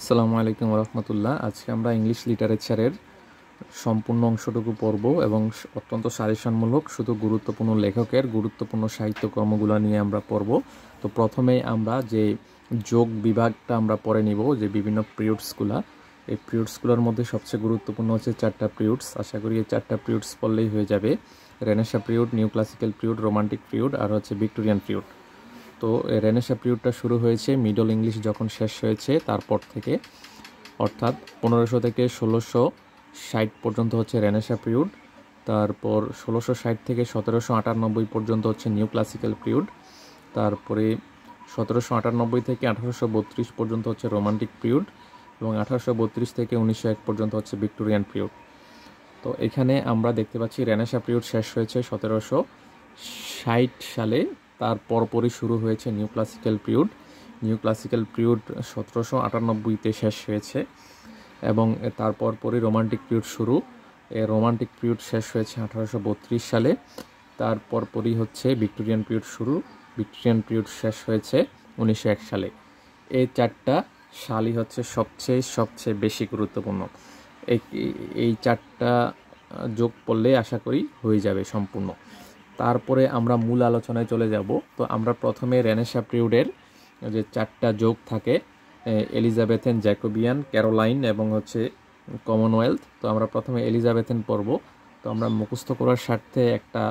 আসসালামু আলাইকুম রহমতুল্লাহ। আজকে আমরা ইংলিশ লিটারেচারের সম্পূর্ণ অংশটুকু পড়ব এবং অত্যন্ত সাজেশনমূলক শুধু গুরুত্বপূর্ণ লেখকের গুরুত্বপূর্ণ সাহিত্যকর্মগুলো নিয়ে আমরা পড়ব। তো প্রথমেই আমরা যে যোগ বিভাগটা আমরা পড়ে নিব, যে বিভিন্ন পিরিয়ডসগুলো, এই পিরিয়ডসগুলোর মধ্যে সবচেয়ে গুরুত্বপূর্ণ হচ্ছে 4টা পিরিয়ডস। আশা করি এই 4টা পিরিয়ডস পড়লেই হয়ে যাবে। Renaissance period, new classical period, romantic period আর হচ্ছে ভিক্টোরিয়ান পিরিয়ড। তো রেনেসাঁ পিরিয়ডটা শুরু হয়েছে মিডল ইংলিশ যখন শেষ হয়েছে তারপর থেকে, অর্থাৎ 1500 থেকে 1660 পর্যন্ত হচ্ছে রেনেসাঁ পিরিয়ড। তারপর 1660 থেকে 1798 পর্যন্ত হচ্ছে নিউ ক্লাসিক্যাল পিরিয়ড। তারপরে 1798 থেকে 1832 পর্যন্ত হচ্ছে রোমান্টিক পিরিয়ড এবং 1832 থেকে 1901 পর্যন্ত হচ্ছে ভিক্টোরিয়ান পিরিয়ড। তো এখানে আমরা দেখতে পাচ্ছি রেনেসাঁ পিরিয়ড শেষ হয়েছে 1760 সালে, তার পরপরই শুরু হয়েছে new classical period. New classical period 1798-তে শেষ হয়েছে এবং তারপর পরই রোমান্টিক পিরিয়ড শুরু। রোমান্টিক পিরিয়ড শেষ হয়েছে 1832 সালে, তারপর পরই হচ্ছে ভিক্টোরিয়ান পিরিয়ড শুরু। ভিক্টোরিয়ান পিরিয়ড শেষ হয়েছে 1901 সালে। এই 4টা সালই হচ্ছে সবচেয়ে বেশি গুরুত্বপূর্ণ। এই 4টা যোগ পড়লে আশা করি হয়ে যাবে সম্পূর্ণ। তারপরে আমরা মূল আলোচনায় চলে যাব। তো আমরা প্রথমে রেনেসাঁ পিরিয়ডের যে 4টা যোগ থাকে, এলিজাবেথেন, জ্যাকোবিয়ান, ক্যারোলাইন এবং হচ্ছে কমনওয়েলথ। তো আমরা প্রথমে এলিজাবেথেন পড়ব। তো আমরা মুখস্থ করার স্বার্থে একটা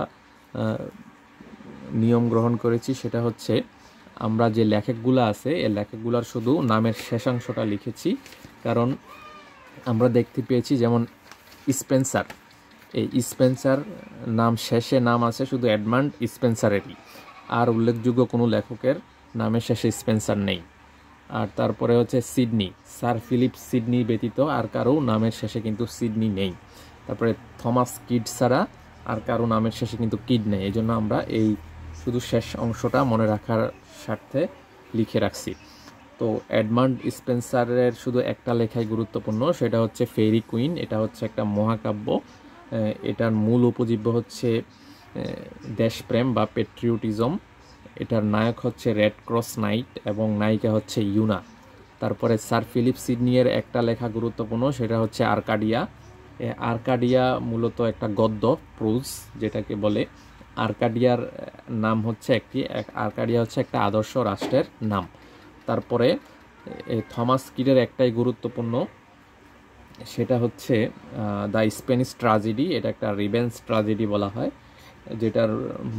নিয়ম গ্রহণ করেছি, সেটা হচ্ছে আমরা যে লেখকগুলো আছে এই লেখকগুলোর শুধু নামের শেষাংশটা লিখেছি, কারণ আমরা দেখতে পেয়েছি যেমন স্পেন্সার, এই স্পেন্সার নাম শেষে নাম আছে শুধু এডমান্ড স্পেন্সারেরই, আর উল্লেখযোগ্য কোনো লেখকের নামের শেষে স্পেন্সার নেই। আর তারপরে হচ্ছে সিডনি, স্যার ফিলিপ সিডনি ব্যতীত আর কারো নামের শেষে কিন্তু সিডনি নেই। তারপরে থমাস কিড ছাড়া আর কারো নামের শেষে কিন্তু কিড নেই। এই জন্য আমরা এই শুধু শেষ অংশটা মনে রাখার স্বার্থে লিখে রাখছি। তো এডমান্ড স্পেন্সারের শুধু একটা লেখাই গুরুত্বপূর্ণ, সেটা হচ্ছে ফেরি কুইন। এটা হচ্ছে একটা মহাকাব্য। এটার মূল উপজীব্য হচ্ছে দেশপ্রেম বা পেট্রিয়টিজম। এটার নায়ক হচ্ছে রেড ক্রস নাইট এবং নায়িকা হচ্ছে ইউনা। তারপরে স্যার ফিলিপ সিডনির একটা লেখা গুরুত্বপূর্ণ, সেটা হচ্ছে আর্কাডিয়া। আর্কাডিয়া মূলত একটা গদ্য, প্রোজ যেটাকে বলে। আর্কাডিয়ার নাম হচ্ছে আর্কাডিয়া হচ্ছে একটা আদর্শ রাষ্ট্রের নাম। তারপরে থমাস কিডের একটাই গুরুত্বপূর্ণ, সেটা হচ্ছে দ্য স্প্যানিশ ট্র্যাজেডি। এটা একটা রিভেঞ্জ ট্র্যাজেডি বলা হয়, যেটার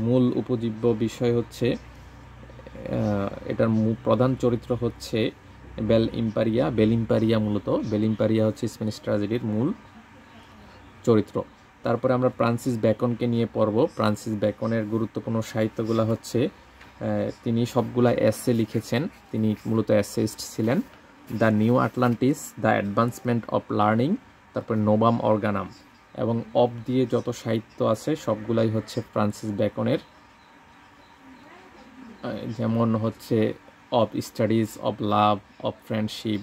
মূল উপজীব্য বিষয় হচ্ছে এটার প্রধান চরিত্র হচ্ছে বেল ইম্পারিয়া। মূলত বেল ইম্পারিয়া হচ্ছে স্প্যানিশ ট্র্যাজেডির মূল চরিত্র। তারপরে আমরা ফ্রান্সিস বেকনকে নিয়ে পড়ব। ফ্রান্সিস বেকনের গুরুত্বপূর্ণ সাহিত্যগুলো হচ্ছে, তিনি সবগুলা এসে লিখেছেন, তিনি মূলত এসেইস্ট ছিলেন। The new Atlantis, the advancement of learning, তারপরে নোভাম অর্গানাম এবং অফ দিয়ে যত সাহিত্য আছে সবগুলাই হচ্ছে ফ্রান্সিস বেকনের। যেমন হচ্ছে of studies, of love, of friendship,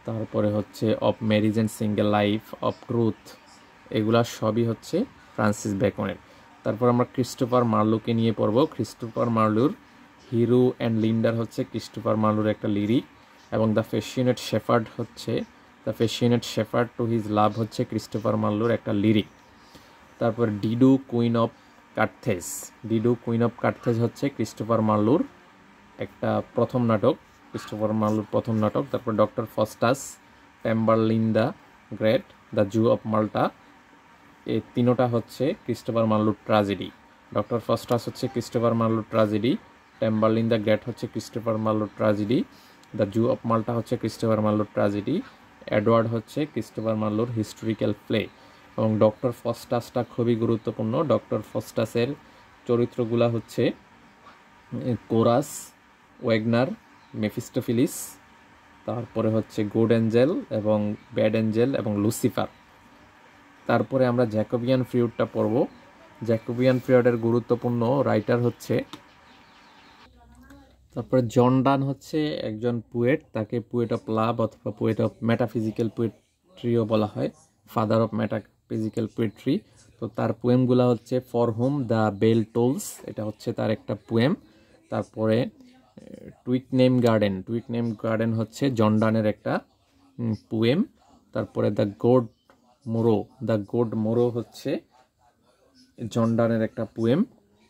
তারপরে হচ্ছে of marriage and single life, of truth, এগুলা সবই হচ্ছে ফ্রান্সিস বেকনের। তারপর আমরা ক্রিস্টোফার মার্লোকে নিয়ে পড়ব। ক্রিস্টোফার মার্লোর হিরো অ্যান্ড লিন্ডার হচ্ছে ক্রিস্টোফার মার্লোর একটা লিরিক, এবং the passionate shepherd to his love হচ্ছে ক্রিস্টোফার মার্লোর একটা লিরিক। তারপর ডিডু কুইন অফ কার্থেজ হচ্ছে ক্রিস্টোফার মার্লোর একটা প্রথম নাটক। তারপর Doctor Faustus, Tamburlaine the great, the Jew of Malta, এই তিনোটা হচ্ছে ক্রিস্টোফার মার্লোর ট্র্যাজেডি। ডক্টর ফস্টাস হচ্ছে ক্রিস্টোফার মার্লোর ট্র্যাজেডি, টেম্বারলিন দ্য গ্রেট হচ্ছে ক্রিস্টোফার মার্লোর ট্র্যাজেডি, দ্য জু অফ মাল্টা হচ্ছে ক্রিস্টোফার মার্লোর ট্র্যাজেডি, এডওয়ার্ড হচ্ছে ক্রিস্টোফার মার্লোর হিস্টোরিক্যাল প্লে। এবং ডক্টর ফস্টাসটা খুবই গুরুত্বপূর্ণ। ডক্টর ফস্টাসের চরিত্রগুলা হচ্ছে কোরাস, ওয়েগনার, মেফিস্টোফিলিস, তারপরে হচ্ছে গুড অ্যাঞ্জেল এবং ব্যাড অ্যাঞ্জেল এবং লুসিফার। তারপরে আমরা জ্যাকোবিয়ান পিরিয়ডটা পড়ব। জ্যাকোবিয়ান পিরিয়ডের গুরুত্বপূর্ণ রাইটার হচ্ছে, তারপরে জন ডান হচ্ছে একজন পোয়েট, তাকে পোয়েট অফ লাভ অথবা পোয়েট অফ মেটাফিজিক্যাল পোয়েট্রিও বলা হয়, ফাদার অফ মেটাফিজিক্যাল পোয়েট্রি। তো তার পোয়েমগুলো হচ্ছে for whom the bell tolls, এটা হচ্ছে তার একটা পোয়েম। তারপরে টুইকনেম গার্ডেন হচ্ছে জন ডানের একটা পোয়েম। তারপরে দ্য গোড মোরো হচ্ছে জন ডানের একটা পোয়েম।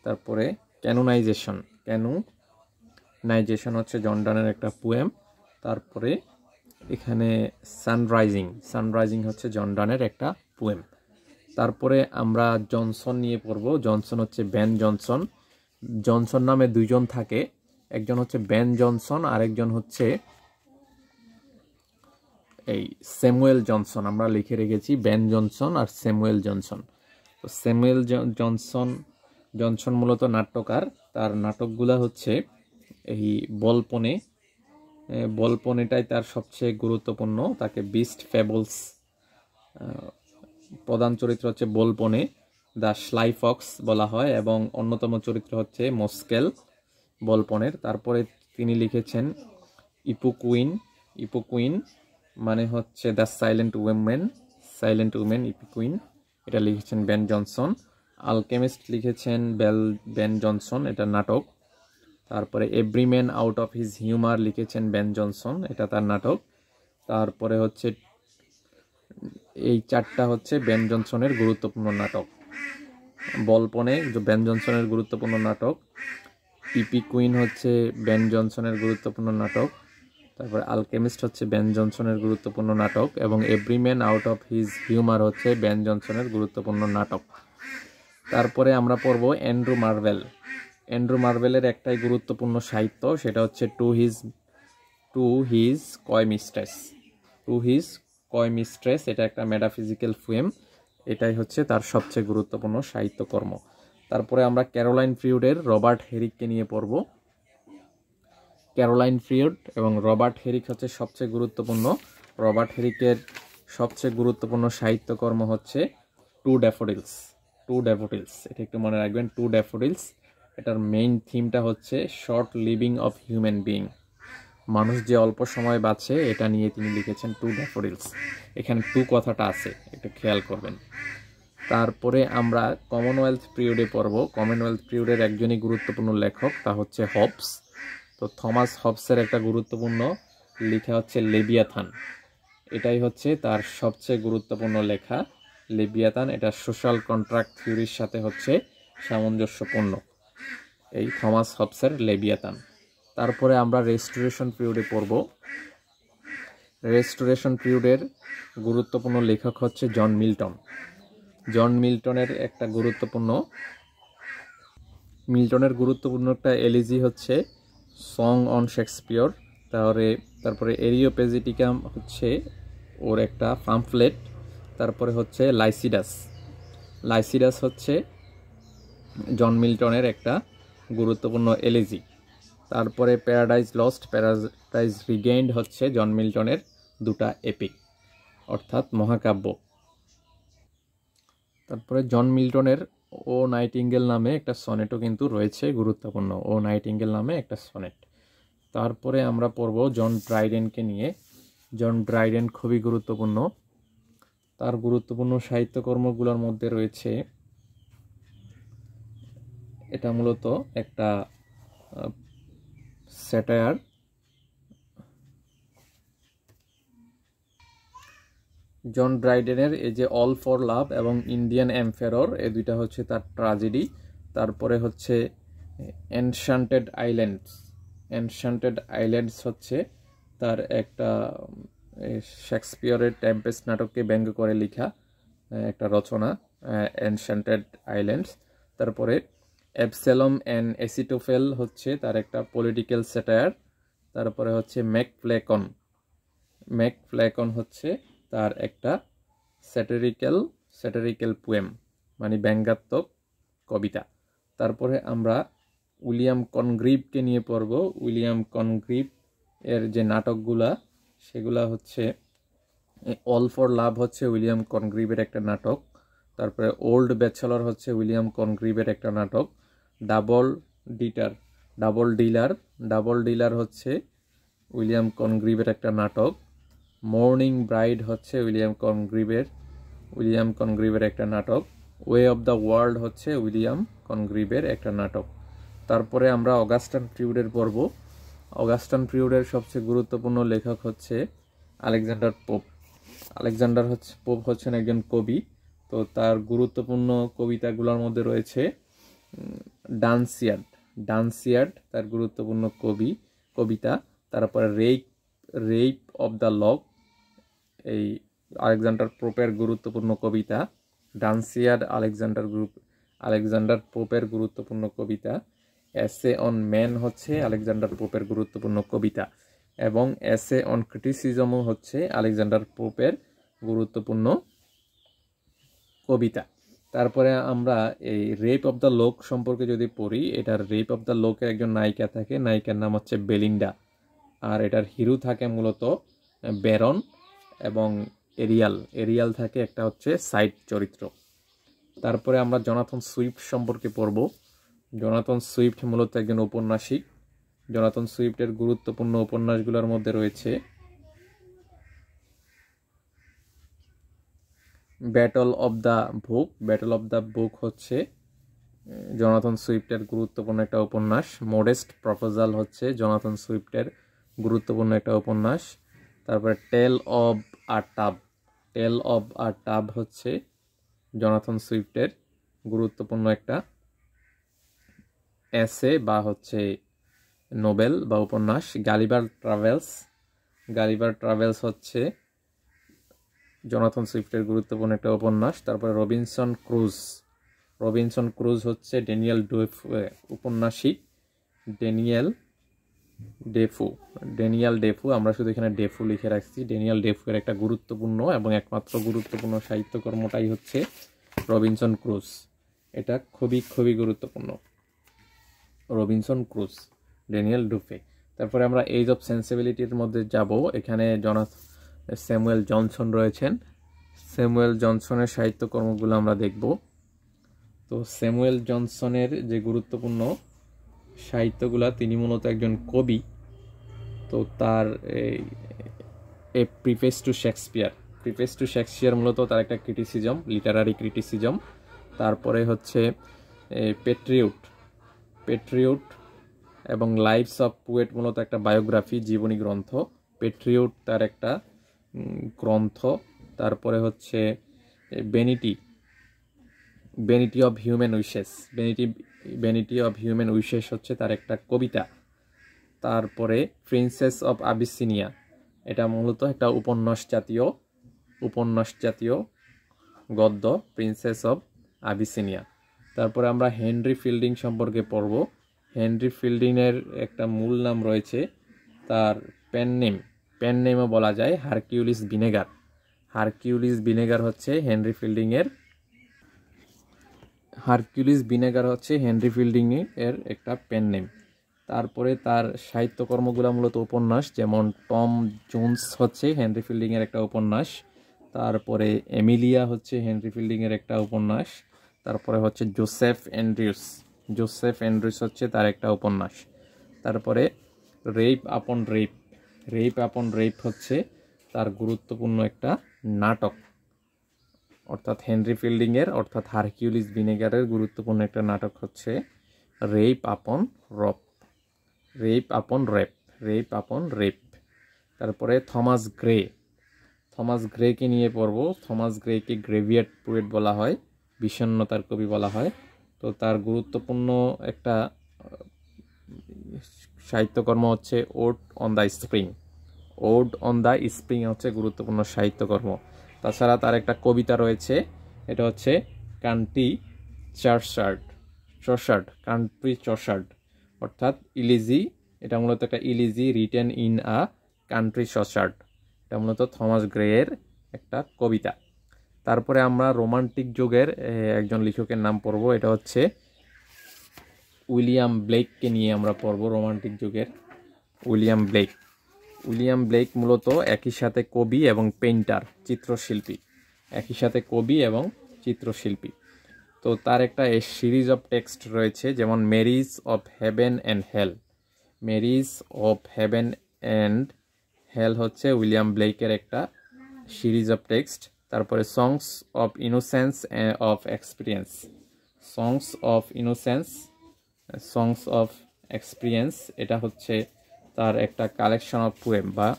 তারপরে ক্যানোনাইজেশন হচ্ছে জন ডানের একটা পোয়েম। তারপরে এখানে সানরাইজিং হচ্ছে জন ডানের একটা পোয়েম। তারপরে আমরা জনসন নিয়ে পড়ব। জনসন হচ্ছে বেন জনসন। জনসন নামে দুইজন থাকে, একজন হচ্ছে বেন জনসন, আরেকজন হচ্ছে এই স্যামুয়েল জনসন। আমরা লিখে রেখেছি বেন জনসন আর স্যামুয়েল জনসন। তো স্যামুয়েল জনসন মূলত নাট্যকার। তার নাটকগুলা হচ্ছে এই বলপনেটাই তার সবচেয়ে গুরুত্বপূর্ণ। তাকে বিস্ট ফেবলস, প্রধান চরিত্র হচ্ছে বলপনে, দ্য স্লাই ফক্স বলা হয়, এবং অন্যতম চরিত্র হচ্ছে মস্কেল বলপনের। তারপরে তিনি লিখেছেন ইপোকুইন মানে হচ্ছে দ্য সাইলেন্ট উমেন ইপোকুইন, এটা লিখেছেন বেন জনসন। আলকেমিস্ট লিখেছেন বেন জনসন, এটা নাটক। তারপরে every man out of his humour লিখেছেন বেন জনসন, এটা তার নাটক। তারপরে হচ্ছে এই চারটা হচ্ছে বেন জনসনের গুরুত্বপূর্ণ নাটক। বলপনে বেন জনসনের গুরুত্বপূর্ণ নাটক, ইপিকুইন হচ্ছে বেন জনসনের গুরুত্বপূর্ণ নাটক, তারপরে আলকেমিস্ট হচ্ছে বেন জনসনের গুরুত্বপূর্ণ নাটক, এবং every man out of his humour হচ্ছে বেন জনসনের গুরুত্বপূর্ণ নাটক। তারপরে আমরা পড়ব অ্যান্ড্রু মার্ভেলের একটাই গুরুত্বপূর্ণ সাহিত্য, সেটা হচ্ছে টু হিজ কয় মিস্ট্রেস। এটা একটা মেটাফিজিক্যাল পোয়েম, এটাই হচ্ছে তার সবচেয়ে গুরুত্বপূর্ণ সাহিত্যকর্ম। তারপরে আমরা ক্যারোলাইন ফ্রিউডের রবার্ট হেরিককে নিয়ে পড়ব। ক্যারোলাইন ফ্রিউড এবং রবার্ট হেরিক হচ্ছে সবচেয়ে গুরুত্বপূর্ণ। রবার্ট হেরিকের সবচেয়ে গুরুত্বপূর্ণ সাহিত্যকর্ম হচ্ছে টু ড্যাফোডিলস। এটা একটু মনে রাখবেন, টু ড্যাফোডিলস। এটার মেইন থিমটা হচ্ছে short living of human being, মানুষ যে অল্প সময় বাঁচে এটা নিয়ে তিনি লিখেছেন টু ড্যাফোডিলস। এখানে টু কথাটা আছে, একটু খেয়াল করবেন। তারপরে আমরা কমনওয়েলথ পিরিয়ডে পড়ব। কমনওয়েলথ পিরিয়ডের একজনই গুরুত্বপূর্ণ লেখক, তা হচ্ছে হবস। তো থমাস হবসের একটা গুরুত্বপূর্ণ লেখা হচ্ছে লেবিয়াথান, এটাই হচ্ছে তার সবচেয়ে গুরুত্বপূর্ণ লেখা, লেবিয়াথান। এটা সোশ্যাল কন্ট্রাক্ট থিওরির সাথে হচ্ছে সামঞ্জস্যপূর্ণ, এই থমাস হবসের লেবিয়াথান। তারপরে আমরা রেস্টোরেশন পিরিয়ডে পড়ব। রেস্টোরেশন পিরিয়ডের গুরুত্বপূর্ণ লেখক হচ্ছে জন মিল্টনের গুরুত্বপূর্ণ একটা এলিজি হচ্ছে সং অন শেক্সপিয়র। তারপরে এরিওপেজিটিকাম হচ্ছে ওর একটা পামফ্লেট। তারপরে হচ্ছে লাইসিডাস হচ্ছে জন মিল্টনের একটা গুরুত্বপূর্ণ এলিজি। তারপরে প্যারাডাইজ লস্ট, প্যারাডাইজ রিগেইনড হচ্ছে জন মিল্টনের দুটা এপিক অর্থাৎ মহাকাব্য। তারপরে জন মিল্টনের ও নাইটিঙ্গেল নামে একটা সনেটও কিন্তু রয়েছে গুরুত্বপূর্ণ, ও নাইটিঙ্গেল নামে একটা সনেট। তারপরে আমরা পড়ব জন ড্রাইডেনকে নিয়ে। জন ড্রাইডেন খুবই গুরুত্বপূর্ণ। তার গুরুত্বপূর্ণ সাহিত্যকর্মগুলোর মধ্যে রয়েছে, এটা মূলত একটা স্যাটায়ার। জন ড্রাইডেনের এই যে অল ফর লাভ এবং ইন্ডিয়ান এম্পেরর, এই দুইটা হচ্ছে তার ট্র্যাজেডি। তারপরে হচ্ছে এনশান্টেড আইল্যান্ডস হচ্ছে তার একটা শেক্সপিয়রের টেম্পেস্ট নাটককে ব্যঙ্গ করে লেখা একটা রচনা, এনশান্টেড আইল্যান্ডস। তারপরে অ্যাবসেলম অ্যান্ড এসিটোফেল হচ্ছে তার একটা পলিটিক্যাল স্যাটায়ার। তারপরে হচ্ছে ম্যাকফ্লেকন হচ্ছে তার একটা স্যাটারিক্যাল পোয়েম, মানে ব্যঙ্গাত্মক কবিতা। তারপরে আমরা উইলিয়াম কনগ্রিভকে নিয়ে পড়ব। উইলিয়াম কনগ্রিভ এর যে নাটকগুলা, সেগুলা হচ্ছে অল ফর লাভ হচ্ছে উইলিয়াম কনগ্রিভের একটা নাটক। তারপরে ওল্ড ব্যাচেলর হচ্ছে উইলিয়াম কনগ্রিভের একটা নাটক। ডাবল ডিলার হচ্ছে উইলিয়াম কনগ্রিভের একটা নাটক। মর্নিং ব্রাইড হচ্ছে উইলিয়াম কনগ্রিভের একটা নাটক। ওয়ে অফ দ্য ওয়ার্ল্ড হচ্ছে উইলিয়াম কনগ্রিভের একটা নাটক। তারপরে আমরা অগাস্টান পিরিয়ডের পড়ব। অগাস্টান পিরিয়ডের সবচেয়ে গুরুত্বপূর্ণ লেখক হচ্ছে আলেকজান্ডার পোপ। আলেকজান্ডার পোপ হচ্ছেন একজন কবি। তো তার গুরুত্বপূর্ণ কবিতাগুলোর মধ্যে রয়েছে ডান্সিয়াড। ডান্সিয়াড তার গুরুত্বপূর্ণ কবিতা। তারপরে রেইপ অব দ্য লক, এই আলেকজান্ডার পোপের গুরুত্বপূর্ণ কবিতা। ডান্সিয়াড আলেকজান্ডার পোপের গুরুত্বপূর্ণ কবিতা। এসে অন ম্যান হচ্ছে আলেকজান্ডার পোপের গুরুত্বপূর্ণ কবিতা, এবং এসে অন ক্রিটিসিজমও হচ্ছে আলেকজান্ডার পোপের গুরুত্বপূর্ণ কবিতা। তারপরে আমরা এই রেপ অব দ্য লোক সম্পর্কে যদি পড়ি, এটার রেপ অব দ্য লোকের একজন নায়িকা থাকে, নায়িকার নাম হচ্ছে বেলিন্ডা। আর এটার হিরো থাকে মূলত ব্যারন এবং এরিয়াল থাকে একটা হচ্ছে সাইড চরিত্র। তারপরে আমরা জোনাথন সুইফট সম্পর্কে পড়ব। জোনাথন সুইফট মূলত একজন ঔপন্যাসিক। জোনাথন সুইফটের গুরুত্বপূর্ণ উপন্যাসগুলোর মধ্যে রয়েছে battle of the book. Battle of the book হচ্ছে জোনাথন সুইফটের গুরুত্বপূর্ণ একটা উপন্যাস। মডেস্ট প্রপোজাল হচ্ছে জোনাথন সুইফটের গুরুত্বপূর্ণ একটা উপন্যাস। তারপরে টেল অব আ টাব হচ্ছে জোনাথন সুইফটের গুরুত্বপূর্ণ একটা এসে বা হচ্ছে নোবেল বা উপন্যাস। গালিভার ট্রাভেলস হচ্ছে জোনাথন সুইফটের গুরুত্বপূর্ণ একটা উপন্যাস। তারপরে রবিনসন ক্রুজ হচ্ছে ড্যানিয়েল উপন্যাসিক ড্যানিয়েল ডেফু, আমরা শুধু এখানে ডেফু লিখে রাখছি। ড্যানিয়েল ডেফু এর একটা গুরুত্বপূর্ণ এবং একমাত্র গুরুত্বপূর্ণ সাহিত্যকর্মটাই হচ্ছে রবিনসন ক্রুজ। এটা খুবই গুরুত্বপূর্ণ, রবিনসন ক্রুজ, ড্যানিয়েল ডুফে। তারপরে আমরা এজ অফ সেন্সিবিলিটির মধ্যে যাব। এখানে স্যামুয়েল জনসন রয়েছেন। স্যামুয়েল জনসনের সাহিত্যকর্মগুলো আমরা দেখব। তো স্যামুয়েল জনসনের যে গুরুত্বপূর্ণ সাহিত্যগুলা, তিনি মূলত একজন কবি। তো তার প্রিফেস টু শেক্সপিয়ার মূলত তার একটা ক্রিটিসিজম, লিটারারি ক্রিটিসিজম। তারপরে হচ্ছে পেট্রিয়ট এবং লাইভস অফ পোয়েট মূলত একটা বায়োগ্রাফি, জীবনী গ্রন্থ। পেট্রিয়ট তার একটা গ্রন্থ। তারপরে হচ্ছে ভ্যানিটি অফ হিউম্যান উইশেস হচ্ছে তার একটা কবিতা। তারপরে প্রিন্সেস অফ আবিসিনিয়া, এটা মূলত একটা উপন্যাস জাতীয় গদ্য, প্রিন্সেস অফ আবিসিনিয়া। তারপরে আমরা হেনরি ফিল্ডিং সম্পর্কে পড়ব। হেনরি ফিল্ডিংয়ের একটা মূল নাম রয়েছে, তার পেন নেমও বলা যায় হারকিউলিস ভিনেগার হচ্ছে হেনরি ফিল্ডিং এর একটা পেন নেম। তারপরে তার সাহিত্যকর্মগুলো মূলত উপন্যাস, যেমন টম জোন্স হচ্ছে হেনরি ফিল্ডিং এর একটা উপন্যাস। তারপরে এমিলিয়া হচ্ছে হেনরি ফিল্ডিং এর একটা উপন্যাস। তারপরে হচ্ছে জোসেফ অ্যান্ড্রিউস হচ্ছে তার একটা উপন্যাস। তারপরে রেপ আপন রেপ হচ্ছে তার গুরুত্বপূর্ণ একটা নাটক, অর্থাৎ হেনরি ফিল্ডিং এর অর্থাৎ হারকিউলিস ভিনেগারের গুরুত্বপূর্ণ একটা নাটক হচ্ছে রেপ আপন রেপ। তারপরে থমাস গ্রেকে নিয়ে পড়ব। থমাস গ্রেকে গ্রেভিয়ার্ড পোয়েট বলা হয়, বিষণ্ণতার কবি বলা হয়। তো তার গুরুত্বপূর্ণ একটা সাহিত্যকর্ম হচ্ছে ওড অন দ্য স্প্রিং হচ্ছে গুরুত্বপূর্ণ সাহিত্যকর্ম। তাছাড়া তার একটা কবিতা রয়েছে, এটা হচ্ছে কান্ট্রি চসার্ড, অর্থাৎ ইলিজি। এটা মূলত একটা elegy written in a country churchyard. এটা মূলত থমাস গ্রেয়ের একটা কবিতা। তারপরে আমরা রোমান্টিক যুগের একজন লেখকের নাম পড়ব, এটা হচ্ছে উইলিয়াম ব্লেককে নিয়ে আমরা পড়ব। রোমান্টিক যুগের উইলিয়াম ব্লেক মূলত একই সাথে কবি এবং চিত্রশিল্পী। তো তার একটা সিরিজ অফ টেক্সট রয়েছে, যেমন মেরিজ অফ হেভেন অ্যান্ড হেল হচ্ছে উইলিয়াম ব্লেকের একটা সিরিজ অফ টেক্সট। তারপরে সংস অফ এক্সপিরিয়েন্স, এটা হচ্ছে তার একটা কালেকশন অফ পোয়েম বা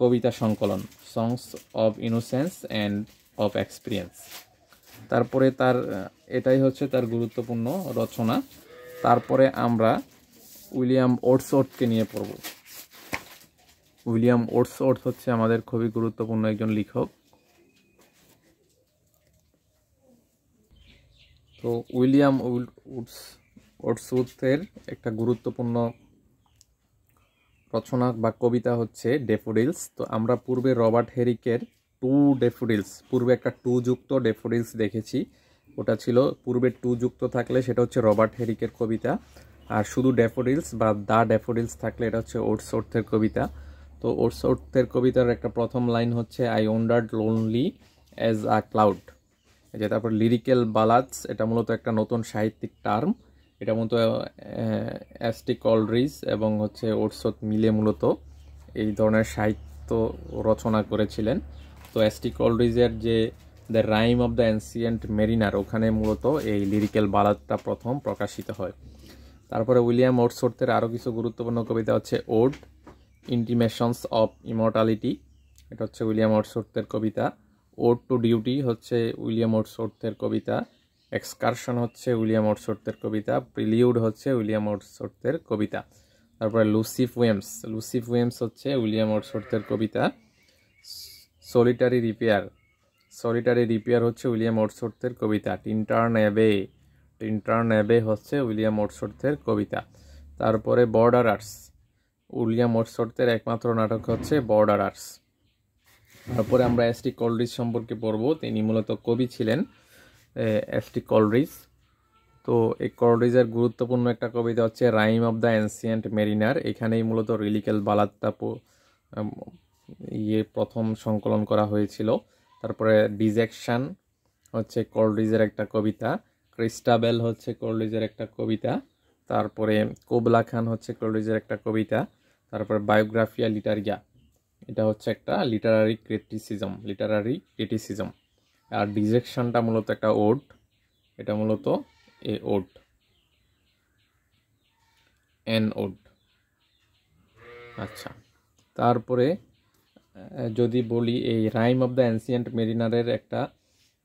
কবিতা সংকলন, songs of innocence and of experience. তারপরে এটাই হচ্ছে তার গুরুত্বপূর্ণ রচনা। তারপরে আমরা উইলিয়াম ওয়ার্ডসওয়ার্থকে নিয়ে পড়ব। উইলিয়াম ওয়ার্ডসওয়ার্থ হচ্ছে আমাদের খুবই গুরুত্বপূর্ণ একজন লেখক। তো উইলিয়াম ওয়ার্ডসওয়ার্থের একটা গুরুত্বপূর্ণ রচনা বা কবিতা হচ্ছে ডেফোডিলস। তো আমরা পূর্বে রবার্ট হেরিকের টু ডেফোডিলস, পূর্বে একটা টু যুক্ত ডেফোডিলস দেখেছি। ওটা ছিল পূর্বে টু যুক্ত থাকলে সেটা হচ্ছে রবার্ট হেরিকের কবিতা, আর শুধু ডেফোডিলস বা দ্য ডেফোডিলস থাকলে এটা হচ্ছে ওয়ার্ডসওয়ার্থের কবিতা। তো ওয়ার্ডসওয়ার্থের কবিতার একটা প্রথম লাইন হচ্ছে I wandered lonely as a cloud. যে তারপর লিরিক্যাল বালাদস, এটা মূলত একটা নতুন সাহিত্যিক টার্ম। এটা মূলত এসটি কলরিজ এবং হচ্ছে ওয়ার্ডসওয়ার্থ মিলে মূলত এই ধরনের সাহিত্য রচনা করেছিলেন। তো এসটি কলরিজের যে the rime of the ancient mariner, ওখানে মূলত এই লিরিক্যাল বালাদটা প্রথম প্রকাশিত হয়। তারপরে উইলিয়াম ওয়ার্ডসওয়ার্থের আরও কিছু গুরুত্বপূর্ণ কবিতা হচ্ছে ওড ইন্টিমেশনস অফ ইমর্টালিটি, এটা হচ্ছে উইলিয়াম ওয়ার্ডসওয়ার্থের কবিতা। ওড টু ডিউটি হচ্ছে উইলিয়াম ওয়ার্ডসওয়ার্থের কবিতা। এক্সকারশন হচ্ছে উইলিয়াম ওয়ার্ডসওয়ার্থের কবিতা। প্রিলিউড হচ্ছে উইলিয়াম ওয়ার্ডসওয়ার্থের কবিতা। তারপরে লুসি পোয়েমস হচ্ছে উইলিয়াম ওয়ার্ডসওয়ার্থের কবিতা। সলিটারি রিপেয়ার হচ্ছে উইলিয়াম ওয়ার্ডসওয়ার্থের কবিতা। টিনটার্ন অ্যাবে হচ্ছে উইলিয়াম ওয়ার্ডসওয়ার্থের কবিতা। তারপরে বর্ডারার্স, উইলিয়াম ওয়ার্ডসওয়ার্থের একমাত্র নাটক হচ্ছে বর্ডারার্স। তারপরে আমরা এসটি কলরিজ সম্পর্কে পড়ব। তিনি মূলত কবি ছিলেন এসটি কলরিজ। তো এই কলরিজের গুরুত্বপূর্ণ একটা কবিতা হচ্ছে rime of the ancient mariner. এখানেই মূলত লিরিক্যাল বালাদটা প্রথম সংকলন করা হয়েছিল। তারপরে ডিজেকশন হচ্ছে কলরিজের একটা কবিতা। ক্রিস্টাবেল হচ্ছে কলরিজের একটা কবিতা। তারপরে কোবলা খান হচ্ছে কলরিজের একটা কবিতা। তারপরে বায়োগ্রাফিয়া লিটারিয়া, এটা হচ্ছে একটা লিটারারি ক্রিটিসিজম। আর ডিজেকশনটা মূলত একটা ওড, এটা মূলত এন ওড। আচ্ছা, তারপরে যদি বলি এই রাইম অফ দ্য অ্যানসিয়েন্ট মেরিনারের একটা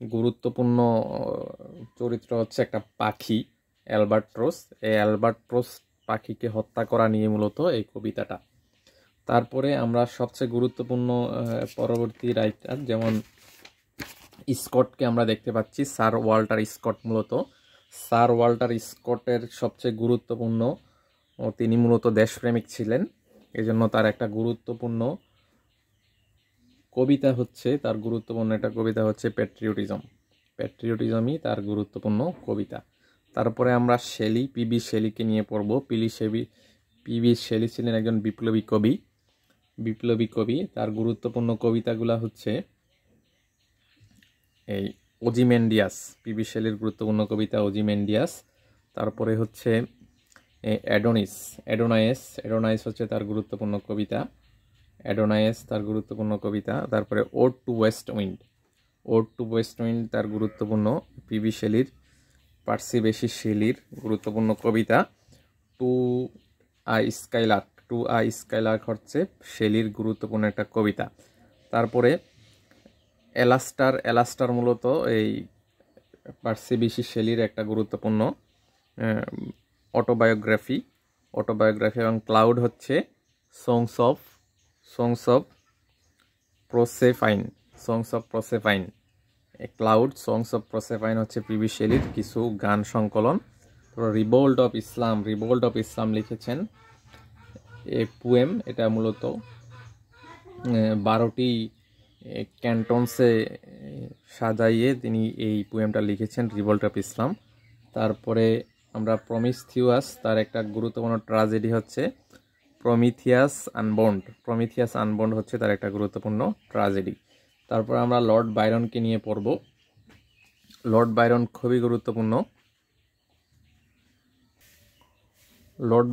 গুরুত্বপূর্ণ চরিত্র হচ্ছে একটা পাখি, অ্যালবাট্রোস। এই অ্যালবাট্রোস পাখিকে হত্যা করা নিয়ে মূলত এই কবিতাটা। তারপরে আমরা সবচেয়ে গুরুত্বপূর্ণ পরবর্তী রাইটার যেমন স্কটকে আমরা দেখতে পাচ্ছি, স্যার ওয়াল্টার স্কট। মূলত স্যার ওয়াল্টার স্কটের সবচেয়ে গুরুত্বপূর্ণ, তিনি মূলত দেশপ্রেমিক ছিলেন, এজন্য তার একটা গুরুত্বপূর্ণ কবিতা হচ্ছে প্যাট্রিয়টিজমই তার গুরুত্বপূর্ণ কবিতা। তারপরে আমরা পিবি শেলিকে নিয়ে পড়ব। পিবি শেলি ছিলেন একজন বিপ্লবী কবি। তার গুরুত্বপূর্ণ কবিতাগুলো হচ্ছে এই ওজিমেন্ডিয়াস, পিবি শেলির গুরুত্বপূর্ণ কবিতা ওজিমেন্ডিয়াস। তারপরে হচ্ছে অ্যাডোনাইস হচ্ছে তার গুরুত্বপূর্ণ কবিতা। তারপরে ওড টু ওয়েস্ট উইন্ড তার গুরুত্বপূর্ণ পিবি শেলির, পার্সি বেশি শেলির গুরুত্বপূর্ণ কবিতা। টু আই স্কাইলার্ক হচ্ছে শেলির গুরুত্বপূর্ণ একটা কবিতা। তারপরে এলাস্টার মূলত এই পার্সি বেশি শেলির একটা গুরুত্বপূর্ণ অটোবায়োগ্রাফি। এবং ক্লাউড হচ্ছে songs of Proserpine. Cloud songs of Proserpine হচ্ছে পিবি শেলির কিছু গান সংকলন। রিভোল্ট অফ ইসলাম লিখেছেন এ পোয়েম। এটা মূলত 12টি ক্যান্টনসে সাজাইয়ে তিনি এই পোয়েমটা লিখেছেন, রিভোল্ট অফ ইসলাম। তারপরে আমরা প্রমিথিয়াস, তার একটা গুরুত্বপূর্ণ ট্র্যাজেডি হচ্ছে প্রমিথিয়াস আনবন্ড হচ্ছে তার একটা গুরুত্বপূর্ণ ট্র্যাজেডি। তারপর আমরা লর্ড বাইরনকে নিয়ে পড়ব। লর্ড বাইরন খুবই গুরুত্বপূর্ণ। লর্ড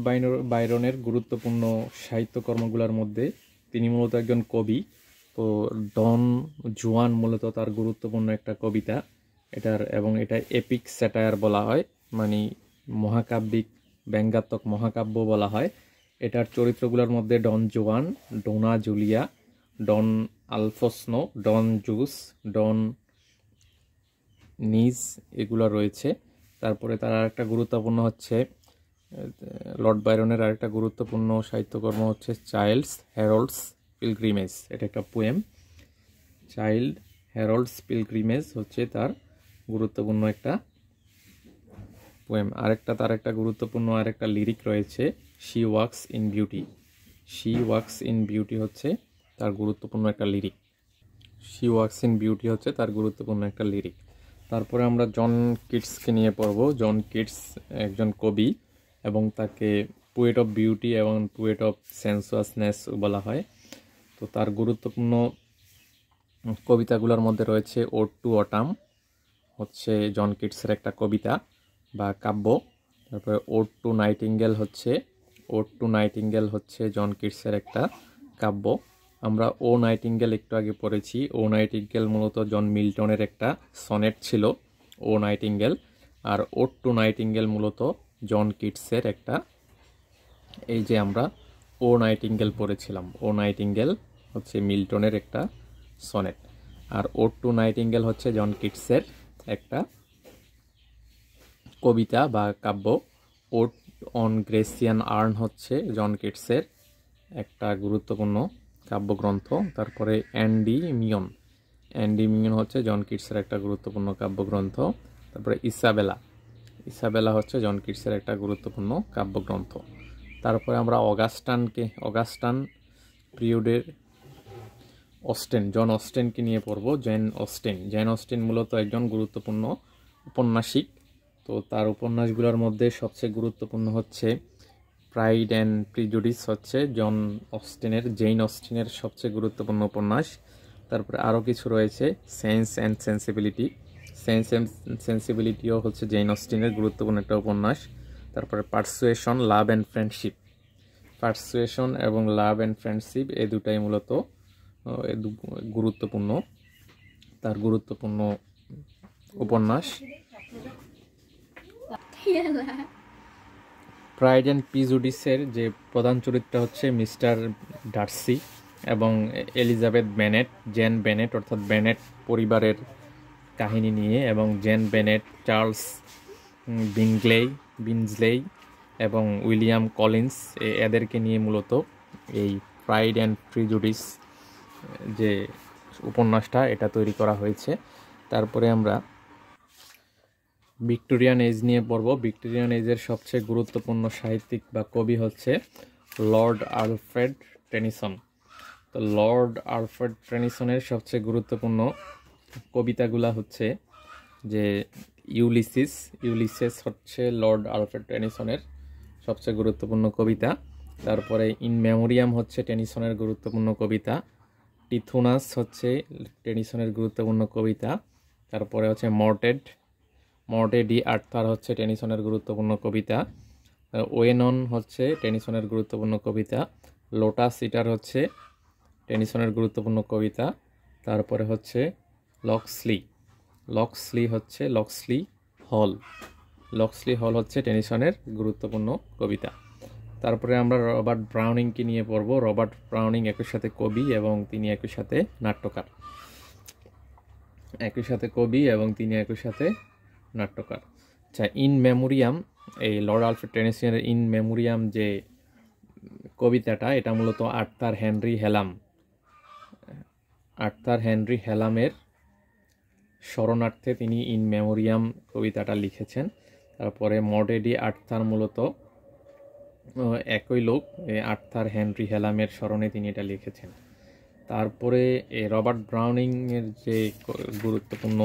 বাইরনের গুরুত্বপূর্ণ সাহিত্যকর্মগুলোর মধ্যে তিনি মূলত একজন কবি। তো ডন জুয়ান মূলত তার গুরুত্বপূর্ণ একটা কবিতা। এটা এপিক স্যাটায়ার বলা হয়, মানে মহাকাব্যিক ব্যঙ্গাত্মক মহাকাব্য বলা হয়। এটার চরিত্রগুলোর মধ্যে ডন জুয়ান, ডোনা জুলিয়া ডন আলফোসনো, ডন জুস, ডন নিজ এগুলো রয়েছে। তারপরে তার আরেকটা গুরুত্বপূর্ণ হচ্ছে লর্ড বাইরনের আরেকটা গুরুত্বপূর্ণ সাহিত্যকর্ম হচ্ছে চাইল্ডস হ্যারল্ডস পিলগ্রিমেজ। এটা একটা পোয়েম। চাইল্ড হ্যারল্ডস পিলগ্রিমেজ হচ্ছে তার গুরুত্বপূর্ণ একটা পোয়েম। তার একটা গুরুত্বপূর্ণ আরেকটা লিরিক রয়েছে, she walks in beauty. She walks in beauty হচ্ছে তার গুরুত্বপূর্ণ একটা lyric. She walks in beauty হচ্ছে তার গুরুত্বপূর্ণ একটা লিরিক। তারপরে আমরা জন কিটসকে নিয়ে পড়ব। জন কিটস একজন কবি এবং তাকে পোয়েট অফ বিউটি এবং পোয়েট অফ সেন্সুয়াসনেস বলা হয়। তো তার গুরুত্বপূর্ণ কবিতাগুলোর মধ্যে রয়েছে ওড টু অটাম, হচ্ছে জন কিটসের একটা কবিতা বা কাব্য। তারপরে ওড টু নাইটিঙ্গেল হচ্ছে জন কিটসের একটা কাব্য। আমরা ও নাইটিঙ্গেল একটু আগে পড়েছি। ও নাইটিঙ্গেল মূলত জন মিল্টনের একটা সনেট ছিল, ও নাইটিঙ্গেল। আর ওড টু নাইটিঙ্গেল মূলত জন কিটসের একটা, এই যে আমরা ও নাইটিঙ্গেল পড়েছিলাম, ও নাইটিঙ্গেল হচ্ছে মিল্টনের একটা সনেট। আর ওড টু নাইটিঙ্গেল হচ্ছে জন কিটসের একটা কবিতা বা কাব্য। ওড অন গ্রেসিয়ান আর্ন হচ্ছে জন কিটসের একটা গুরুত্বপূর্ণ কাব্যগ্রন্থ। তারপরে অ্যান্ডি মিয়ন হচ্ছে জন কিটসের একটা গুরুত্বপূর্ণ কাব্যগ্রন্থ। তারপরে ইসাবেলা হচ্ছে জন কিটসের একটা গুরুত্বপূর্ণ কাব্যগ্রন্থ। তারপরে আমরা অগাস্টান পিরিয়ডের জন অস্টেনকে নিয়ে পড়ব। জেন অস্টেন মূলত একজন গুরুত্বপূর্ণ উপন্যাসিক। তো তার উপন্যাসগুলোর মধ্যে সবচেয়ে গুরুত্বপূর্ণ হচ্ছে প্রাইড অ্যান্ড প্রিজুডিস, হচ্ছে জেন অস্টেনের সবচেয়ে গুরুত্বপূর্ণ উপন্যাস। তারপরে আরও কিছু রয়েছে, সেন্স অ্যান্ড সেন্সিবিলিটিও হচ্ছে জেন অস্টেনের গুরুত্বপূর্ণ একটা উপন্যাস। তারপরে পারসুয়েশন এবং লাভ অ্যান্ড ফ্রেন্ডশিপ এই দুটাই মূলত গুরুত্বপূর্ণ, তার গুরুত্বপূর্ণ উপন্যাস। প্রাইড অ্যান্ড প্রিজুডিসের যে প্রধান চরিত্র হচ্ছে মিস্টার ডার্সি এবং এলিজাবেথ জেন বেনেট, অর্থাৎ বেনেট পরিবারের কাহিনী নিয়ে, এবং জেন বেনেট, চার্লস বিনজলেই এবং উইলিয়াম কলিন্স এদেরকে নিয়ে মূলত এই প্রাইড অ্যান্ড প্রিজুডিস যে উপন্যাসটা এটা তৈরি করা হয়েছে। তারপরে আমরা ভিক্টোরিয়ান এজ নিয়ে পড়ব। ভিক্টোরিয়ান এজের সবচেয়ে গুরুত্বপূর্ণ সাহিত্যিক বা কবি হচ্ছে লর্ড আলফ্রেড টেনিসন। তো লর্ড আলফ্রেড টেনিসনের সবচেয়ে গুরুত্বপূর্ণ কবিতাগুলা হচ্ছে যে ইউলিসেস হচ্ছে লর্ড আলফ্রেড টেনিসনের সবচেয়ে গুরুত্বপূর্ণ কবিতা। তারপরে ইন মেমোরিয়াম হচ্ছে টেনিসনের গুরুত্বপূর্ণ কবিতা। টিথুনাস হচ্ছে টেনিসনের গুরুত্বপূর্ণ কবিতা। তারপরে হচ্ছে মর্টে ডি আর্থার হচ্ছে টেনিসনের গুরুত্বপূর্ণ কবিতা। ওয়েনন হচ্ছে টেনিসনের গুরুত্বপূর্ণ কবিতা। লোটাস ইটার হচ্ছে টেনিসনের গুরুত্বপূর্ণ কবিতা। তারপরে হচ্ছে লক্সলি হল হচ্ছে টেনিসনের গুরুত্বপূর্ণ কবিতা। তারপরে আমরা রবার্ট ব্রাউনিংকে নিয়ে পড়ব। রবার্ট ব্রাউনিং একই সাথে কবি এবং তিনি একই সাথে নাট্যকার। আচ্ছা, ইন মেমোরিয়াম, এই লর্ড আলফ্রেড টেনিসনের ইন মেমোরিয়াম যে কবিতাটা, এটা মূলত আর্থার হেনরি হ্যালামের স্মরণার্থে তিনি ইন মেমোরিয়াম কবিতাটা লিখেছেন। তারপরে মর্টে ডি আর্থার মূলত একই লোক, আর্থার হেনরি হ্যালামের স্মরণে তিনি এটা লিখেছেন। তারপরে রবার্ট ব্রাউনিংয়ের যে গুরুত্বপূর্ণ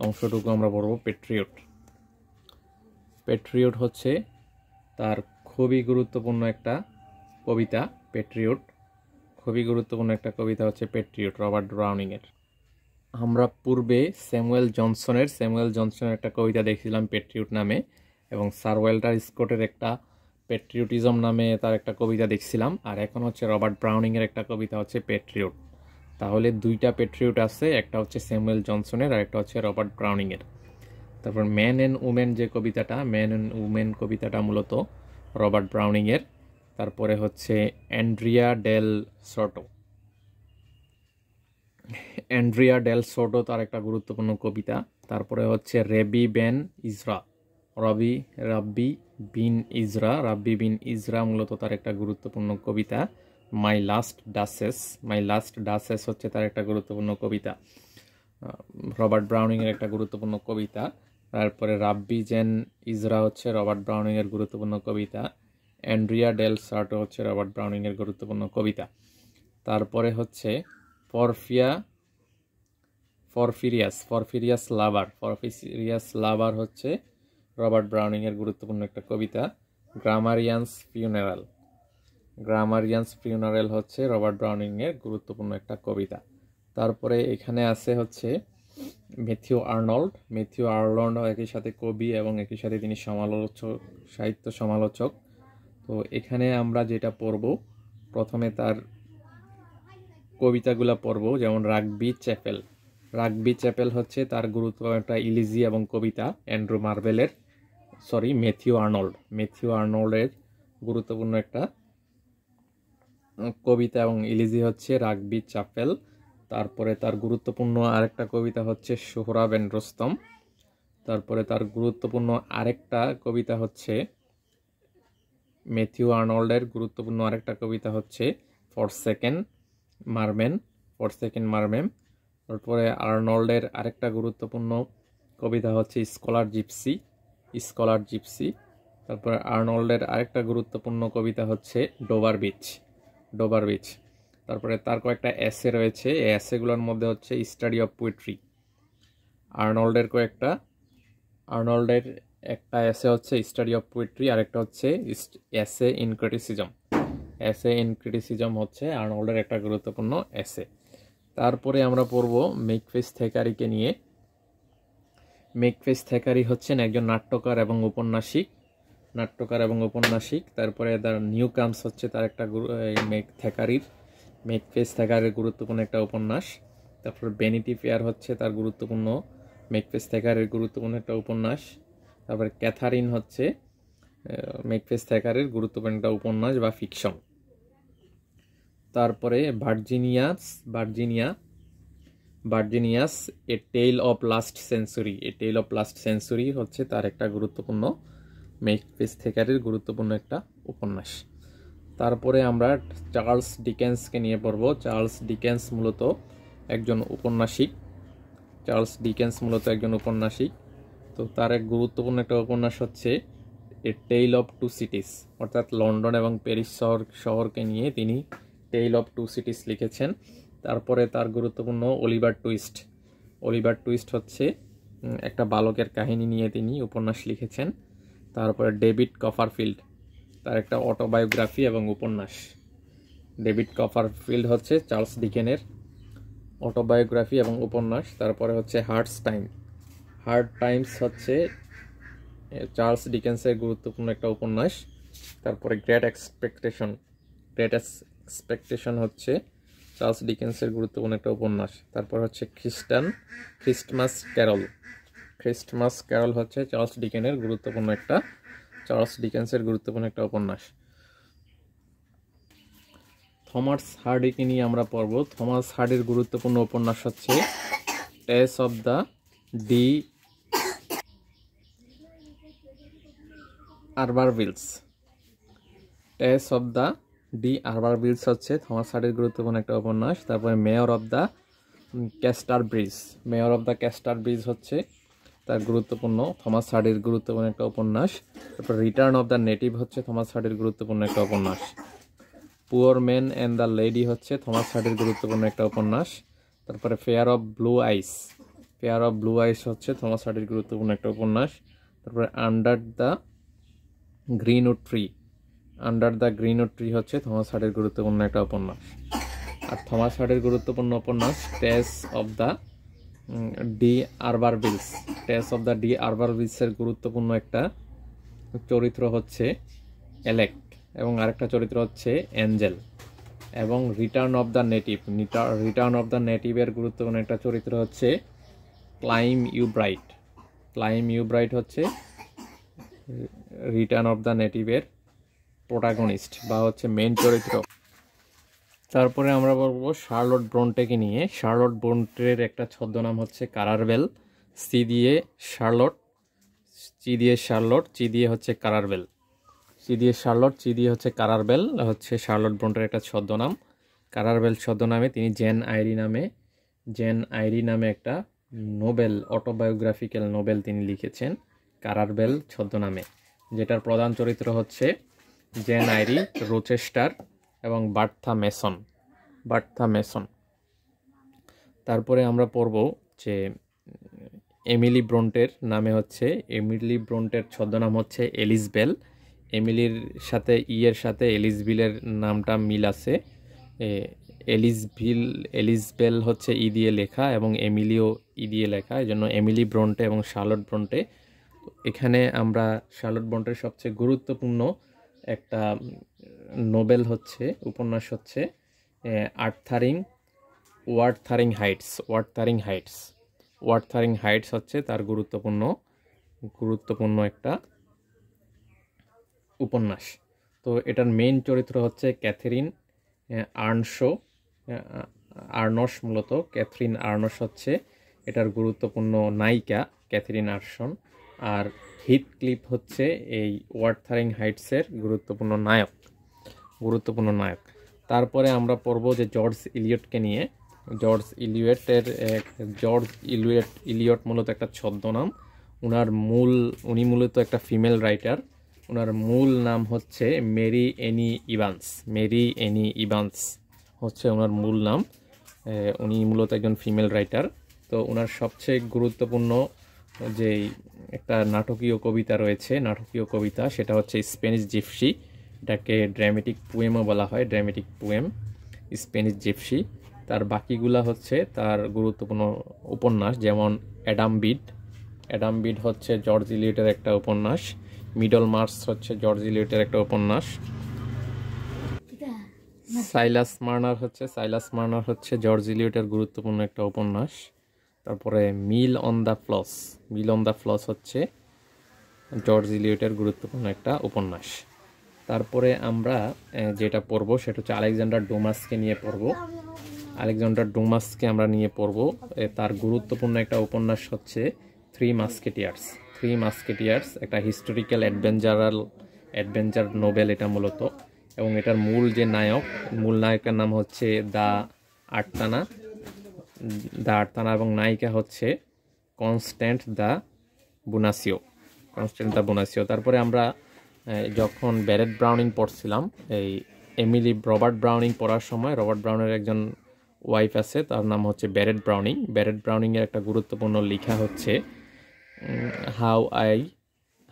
অংশটুকু আমরা পড়ব পেট্রিয়ট হচ্ছে তার খুবই গুরুত্বপূর্ণ একটা কবিতা। হচ্ছে পেট্রিয়ট রবার্ট ব্রাউনিংয়ের। আমরা পূর্বে স্যামুয়েল জনসনের একটা কবিতা দেখছিলাম পেট্রিয়ট নামে, এবং স্যার ওয়াল্টার স্কটের একটা পেট্রিয়টিজম নামে তার একটা কবিতা দেখছিলাম। আর এখন হচ্ছে রবার্ট ব্রাউনিংয়ের একটা কবিতা হচ্ছে পেট্রিয়ট। তাহলে দুইটা পেট্রিয়ট আছে, একটা হচ্ছে স্যামুয়েল জনসনের আর একটা হচ্ছে রবার্ট ব্রাউনিংয়ের। তারপর ম্যান অ্যান্ড উমেন কবিতাটা মূলত রবার্ট ব্রাউনিংয়ের। তারপরে হচ্ছে অ্যান্ড্রিয়া ডেল সটো অ্যান্ড্রিয়া ডেল সোটো তার একটা গুরুত্বপূর্ণ কবিতা। তারপরে হচ্ছে রাব্বি বিন ইজরা মূলত তার একটা গুরুত্বপূর্ণ কবিতা। মাই লাস্ট ডাসেস হচ্ছে তার একটা গুরুত্বপূর্ণ কবিতা, রবার্ট ব্রাউনিংয়ের একটা গুরুত্বপূর্ণ কবিতা। তারপরে রাব্বি জেন ইজরা হচ্ছে রবার্ট ব্রাউনিংয়ের গুরুত্বপূর্ণ কবিতা। অ্যান্ড্রিয়া ডেল সার্টো হচ্ছে রবার্ট ব্রাউনিংয়ের গুরুত্বপূর্ণ কবিতা। তারপরে হচ্ছে ফরফিরিয়াস লাভার হচ্ছে রবার্ট ব্রাউনিংয়ের গুরুত্বপূর্ণ একটা কবিতা। গ্রামারিয়ান্স ফিউনারেল হচ্ছে রবার্ট ব্রাউনিংয়ের গুরুত্বপূর্ণ একটা কবিতা। তারপরে এখানে আছে হচ্ছে ম্যাথিউ আর্নল্ড একই সাথে কবি এবং একই সাথে তিনি সাহিত্য সমালোচক। তো এখানে আমরা যেটা পড়ব, প্রথমে তার কবিতাগুলা পড়ব, যেমন রাগবি চ্যাপেল হচ্ছে তার গুরুত্বপূর্ণ একটা ইলিজি এবং কবিতা। ম্যাথিউ আর্নল্ডের গুরুত্বপূর্ণ একটা কবিতা এবং ইলিজি হচ্ছে রাগবি চ্যাপেল। তারপরে তার গুরুত্বপূর্ণ আরেকটা কবিতা হচ্ছে সোহরাব এন্ড রুস্তম। তারপরে তার গুরুত্বপূর্ণ আরেকটা কবিতা হচ্ছে ম্যাথিউ আর্নল্ডের গুরুত্বপূর্ণ আরেকটা কবিতা হচ্ছে ফরসেকেন মারমেম। তারপরে আর্নল্ডের আরেকটা গুরুত্বপূর্ণ কবিতা হচ্ছে স্কলার জিপসি। তারপরে আর্নল্ডের আরেকটা গুরুত্বপূর্ণ কবিতা হচ্ছে ডোবার বিচ। তারপরে তার কয়েকটা এসে রয়েছে, এই এসেগুলোর মধ্যে হচ্ছে স্টাডি অফ পোয়েট্রি। আর্নল্ডের একটা এসে হচ্ছে স্টাডি অফ পোয়েট্রি, আরেকটা হচ্ছে এসে ইন ক্রিটিসিজম হচ্ছে আর্নল্ডের একটা গুরুত্বপূর্ণ এসে। তারপরে আমরা পড়ব মেকফেস থেকারিকে নিয়ে। মেকফেস থেকারি হচ্ছেন একজন নাট্যকার এবং ঔপন্যাসিক। তারপরে তার নিউ কামস হচ্ছে তার একটা মেকফেস থেকারির গুরুত্বপূর্ণ একটা উপন্যাস। তারপর ভ্যানিটি ফেয়ার হচ্ছে তার গুরুত্বপূর্ণ মেকফেস থেকারির গুরুত্বপূর্ণ একটা উপন্যাস। তারপরে ক্যাথারিন হচ্ছে মেকফেস থেকারির গুরুত্বপূর্ণ একটা উপন্যাস বা ফিকশন। তারপরে ভার্জিনিয়াস এ টেল অফ লাস্ট সেঞ্চুরি হচ্ছে তার একটা গুরুত্বপূর্ণ মেকফেস থেকারির গুরুত্বপূর্ণ একটা উপন্যাস। তারপরে আমরা চার্লস ডিকেন্সকে নিয়ে পড়ব। চার্লস ডিকেন্স মূলত একজন ঔপন্যাসিক। তো তার এক গুরুত্বপূর্ণ একটা উপন্যাস হচ্ছে এ টেল অফ টু সিটিস, অর্থাৎ লন্ডন এবং প্যারিস শহরকে নিয়ে তিনি টেল অফ টু সিটিস লিখেছেন। তারপরে তার গুরুত্বপূর্ণ অলিভার টুইস্ট হচ্ছে একটা বালকের কাহিনী নিয়ে তিনি উপন্যাস লিখেছেন। তারপরে ডেভিড কপারফিল্ড, তার একটা অটোবায়োগ্রাফি এবং উপন্যাস। ডেভিড কপারফিল্ড হচ্ছে চার্লস ডিকেনের অটোবায়োগ্রাফি এবং উপন্যাস। তারপরে হচ্ছে হার্ড টাইমস হচ্ছে চার্লস ডিকেন্সের গুরুত্বপূর্ণ একটা উপন্যাস। তারপরে গ্রেট এক্সপেকটেশন হচ্ছে চার্লস ডিকেন্সের গুরুত্বপূর্ণ একটা উপন্যাস। তারপর হচ্ছে ক্রিস্টমাস ক্যারল হচ্ছে চার্লস ডিকেন্সের গুরুত্বপূর্ণ একটা উপন্যাস। থমাস হার্ডিকে নিয়ে আমরা পড়ব। থমাস হার্ডির গুরুত্বপূর্ণ উপন্যাস হচ্ছে টেস অফ দ্য ডি আরবারভিলস হচ্ছে থমাস হার্ডির গুরুত্বপূর্ণ একটা উপন্যাস। তারপরে mayor of the castor bridge হচ্ছে তার গুরুত্বপূর্ণ থমাস হার্ডির গুরুত্বপূর্ণ একটা উপন্যাস। তারপর রিটার্ন অফ দ্য নেটিভ হচ্ছে থমাস হার্ডির গুরুত্বপূর্ণ একটা উপন্যাস। Poor man and the lady হচ্ছে থমাস হার্ডির গুরুত্বপূর্ণ একটা উপন্যাস। তারপরে ফেয়ার অফ ব্লু আইস হচ্ছে থমাস হার্ডির গুরুত্বপূর্ণ একটা উপন্যাস। তারপরে আন্ডার দ্য গ্রিনউড ট্রি হচ্ছে থমাস হার্ডির গুরুত্বপূর্ণ একটা উপন্যাস। আর থমাস হার্ডির গুরুত্বপূর্ণ উপন্যাস টেস অফ দ্য ডি আরবারভিলসের গুরুত্বপূর্ণ একটা চরিত্র হচ্ছে এলেক এবং আরেকটা চরিত্র হচ্ছে অ্যাঞ্জেল। এবং রিটার্ন অফ দ্য নেটিভের গুরুত্বপূর্ণ একটা চরিত্র হচ্ছে ক্লাইম ইউব্রাইট হচ্ছে রিটার্ন অফ দ্য নেটিভের প্রোটাগনিস্ট বা হচ্ছে মেইন চরিত্র। তারপরে আমরা বলবো শার্লট ব্রন্টেকে নিয়ে। শার্লট ব্রন্টের একটা ছদ্মনাম হচ্ছে কারারবেল। সি দিয়ে শার্লট, চি দিয়ে শার্লট, চি দিয়ে হচ্ছে কারারবেল। চি দিয়ে শার্লট, চি দিয়ে হচ্ছে কারারবেল হচ্ছে শার্লট ব্রন্টের একটা ছদ্মনাম। কারারবেল ছদ্মনামে তিনি জেন আইরি নামে একটা নোবেল, অটোবায়োগ্রাফিক্যাল নোবেল তিনি লিখেছেন কারারবেল ছদ্মনামে, যেটার প্রধান চরিত্র হচ্ছে জেন আইরি, রোচেস্টার এবং বার্থা মেসন। তারপরে আমরা পড়ব যে এমিলি ব্রন্টের নামে হচ্ছে, এমিলি ব্রন্টের ছদ্মনাম হচ্ছে এলিসবেল। এমিলির সাথে এর সাথে এলিসবিলের নামটা মিল আছে। এলিসবেল হচ্ছে ই দিয়ে লেখা এবং এমিলিও ই দিয়ে লেখা, এই জন্য এমিলি ব্রন্টে এবং শার্লট ব্রন্টে। এখানে আমরা শার্লট ব্রন্টের সবচেয়ে গুরুত্বপূর্ণ একটা নোবেল হচ্ছে, উপন্যাস হচ্ছে ওয়ার্থারিং হাইটস হচ্ছে তার গুরুত্বপূর্ণ একটা উপন্যাস। তো এটার মেইন চরিত্র হচ্ছে ক্যাথরিন আর্নস। মূলত ক্যাথরিন আর্নস হচ্ছে এটার গুরুত্বপূর্ণ নায়িকা, ক্যাথরিন আর্নস। আর হিথক্লিফ হচ্ছে এই ওয়ার্থারিং হাইটসের গুরুত্বপূর্ণ নায়ক। তারপরে আমরা পড়ব যে জর্জ ইলিয়টকে নিয়ে। জর্জ ইলিয়ট মূলত একটা ছদ্মনাম। উনি মূলত একটা ফিমেল রাইটার। ওনার মূল নাম হচ্ছে মেরি এনি ইভান্স হচ্ছে ওনার মূল নাম। উনি মূলত একজন ফিমেল রাইটার। তো ওনার সবচেয়ে গুরুত্বপূর্ণ যে একটা নাটকীয় কবিতা, সেটা হচ্ছে স্প্যানিশ জিপসি। এটাকে ড্রামেটিক পোয়েমও বলা হয়, স্প্যানিশ জিপসি। তার বাকিগুলা হচ্ছে তার গুরুত্বপূর্ণ উপন্যাস, যেমন অ্যাডাম বিড হচ্ছে জর্জ ইলিয়টের একটা উপন্যাস। মিডল মার্চ হচ্ছে জর্জ ইলিয়টের একটা উপন্যাস। সাইলাস মার্নার হচ্ছে জর্জ ইলিয়টের গুরুত্বপূর্ণ একটা উপন্যাস। তারপরে মিল অন দ্য ফ্লস হচ্ছে জর্জ ইলিয়টের গুরুত্বপূর্ণ একটা উপন্যাস। তারপরে আমরা যেটা পড়ব সেটা হচ্ছে আলেকজান্ডার ডুমাসকে আমরা নিয়ে পড়ব। তার গুরুত্বপূর্ণ একটা উপন্যাস হচ্ছে থ্রি মাস্কেটিয়ার্স, একটা হিস্টোরিক্যাল অ্যাডভেঞ্চার নোবেল এটা মূলত। এবং এটার মূল নায়কের নাম হচ্ছে দ্য আর্তানা এবং নায়িকা হচ্ছে কনস্ট্যান্ট দ্য বুনাসিও। তারপরে আমরা যখন ব্যারেট ব্রাউনিং পড়ছিলাম, এই রবার্ট ব্রাউনিং পড়ার সময় রবার্ট ব্রাউনের একজন ওয়াইফ আছে, তার নাম হচ্ছে ব্যারেট ব্রাউনিংয়ের একটা গুরুত্বপূর্ণ লেখা হচ্ছে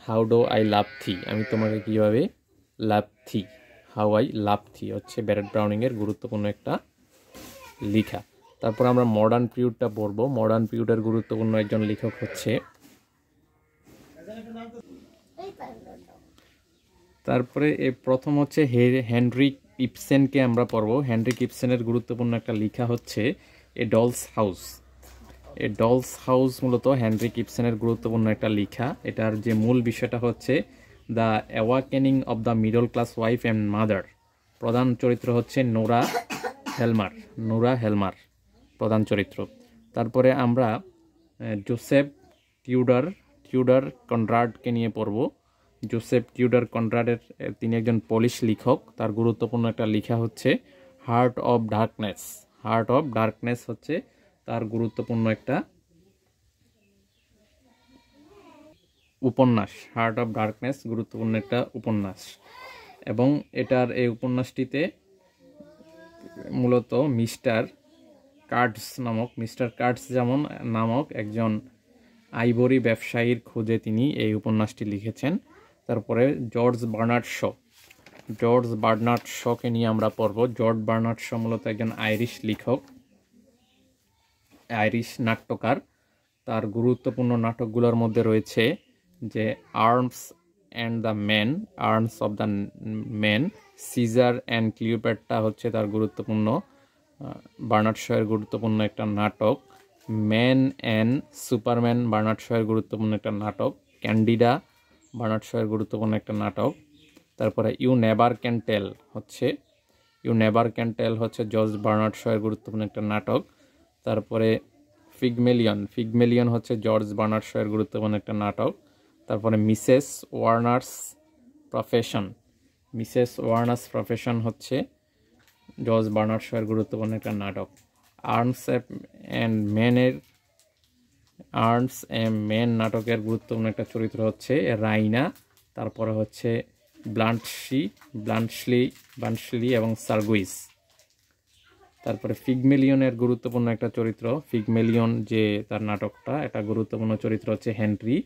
হাউ ডু আই লাভ থি, আমি তোমাকে কিভাবে লাভ থি, হাউ আই লাভ থি হচ্ছে ব্যারেট ব্রাউনিংয়ের গুরুত্বপূর্ণ একটা লেখা। তারপর আমরা মডার্ন পিরিয়ডটা পড়ব। মডার্ন পিরিয়ডের গুরুত্বপূর্ণ একজন লেখক হচ্ছে, তারপরে প্রথম হচ্ছে হেনরিক ইবসেনকে আমরা পড়ব। হেনরিক ইবসেনের গুরুত্বপূর্ণ একটা লেখা হচ্ছে এ ডলস হাউস মূলত হেনরিক ইবসেনের গুরুত্বপূর্ণ একটা লেখা। এটার যে মূল বিষয়টা হচ্ছে the awakening of the middle class wife and mother. প্রধান চরিত্র হচ্ছে নোরা হেলমার প্রধান চরিত্র। তারপরে আমরা জোসেফ টিউডার কনরাডকে নিয়ে পড়ব। জোসেফ টিউডার কনরাডের তিনি একজন পোলিশ লেখক। তার গুরুত্বপূর্ণ একটা লেখা হচ্ছে হার্ট অফ ডার্কনেস হচ্ছে তার গুরুত্বপূর্ণ একটা উপন্যাস। গুরুত্বপূর্ণ একটা উপন্যাস। এবং এই উপন্যাসটিতে মূলত মিস্টার কার্টস নামক একজন আইভরি ব্যবসায়ীর খোঁজে তিনি এই উপন্যাসটি লিখেছেন। তারপরে জর্জ বার্নার্ড শকে নিয়ে আমরা পড়ব। জর্জ বার্নার্ড শ মূলত একজন আইরিশ নাট্যকার। তার গুরুত্বপূর্ণ নাটকগুলোর মধ্যে রয়েছে যে arms of the man, Caesar and Cleopatra হচ্ছে তার গুরুত্বপূর্ণ, বার্নার্ড শয়ের গুরুত্বপূর্ণ একটা নাটক। ম্যান অ্যান্ড সুপারম্যান বার্নার্ড শয়ের গুরুত্বপূর্ণ একটা নাটক। ক্যান্ডিডা বার্নার্ড শয়ের গুরুত্বপূর্ণ একটা নাটক। তারপরে ইউ নেভার ক্যান টেল হচ্ছে ইউ নেভার ক্যান টেল হচ্ছে জর্জ বার্নার্ড শয়ের গুরুত্বপূর্ণ একটা নাটক। তারপরে ফিগমেলিয়ন হচ্ছে জর্জ বার্নার্ড শয়ের গুরুত্বপূর্ণ একটা নাটক। তারপরে মিসেস ওয়ার্নার্স প্রফেশন হচ্ছে জর্জ বার্নার্ড শয়ের গুরুত্বপূর্ণ একটা নাটক। আর্নস এ ম্যান নাটকের গুরুত্বপূর্ণ একটা চরিত্র হচ্ছে রাইনা। তারপরে হচ্ছে ব্লান্টশলি এবং সার্গুইস। তারপরে ফিগমেলিয়নের গুরুত্বপূর্ণ একটা চরিত্র, ফিগমেলিয়ন যে তার নাটকটা, এটা গুরুত্বপূর্ণ চরিত্র হচ্ছে হেনরি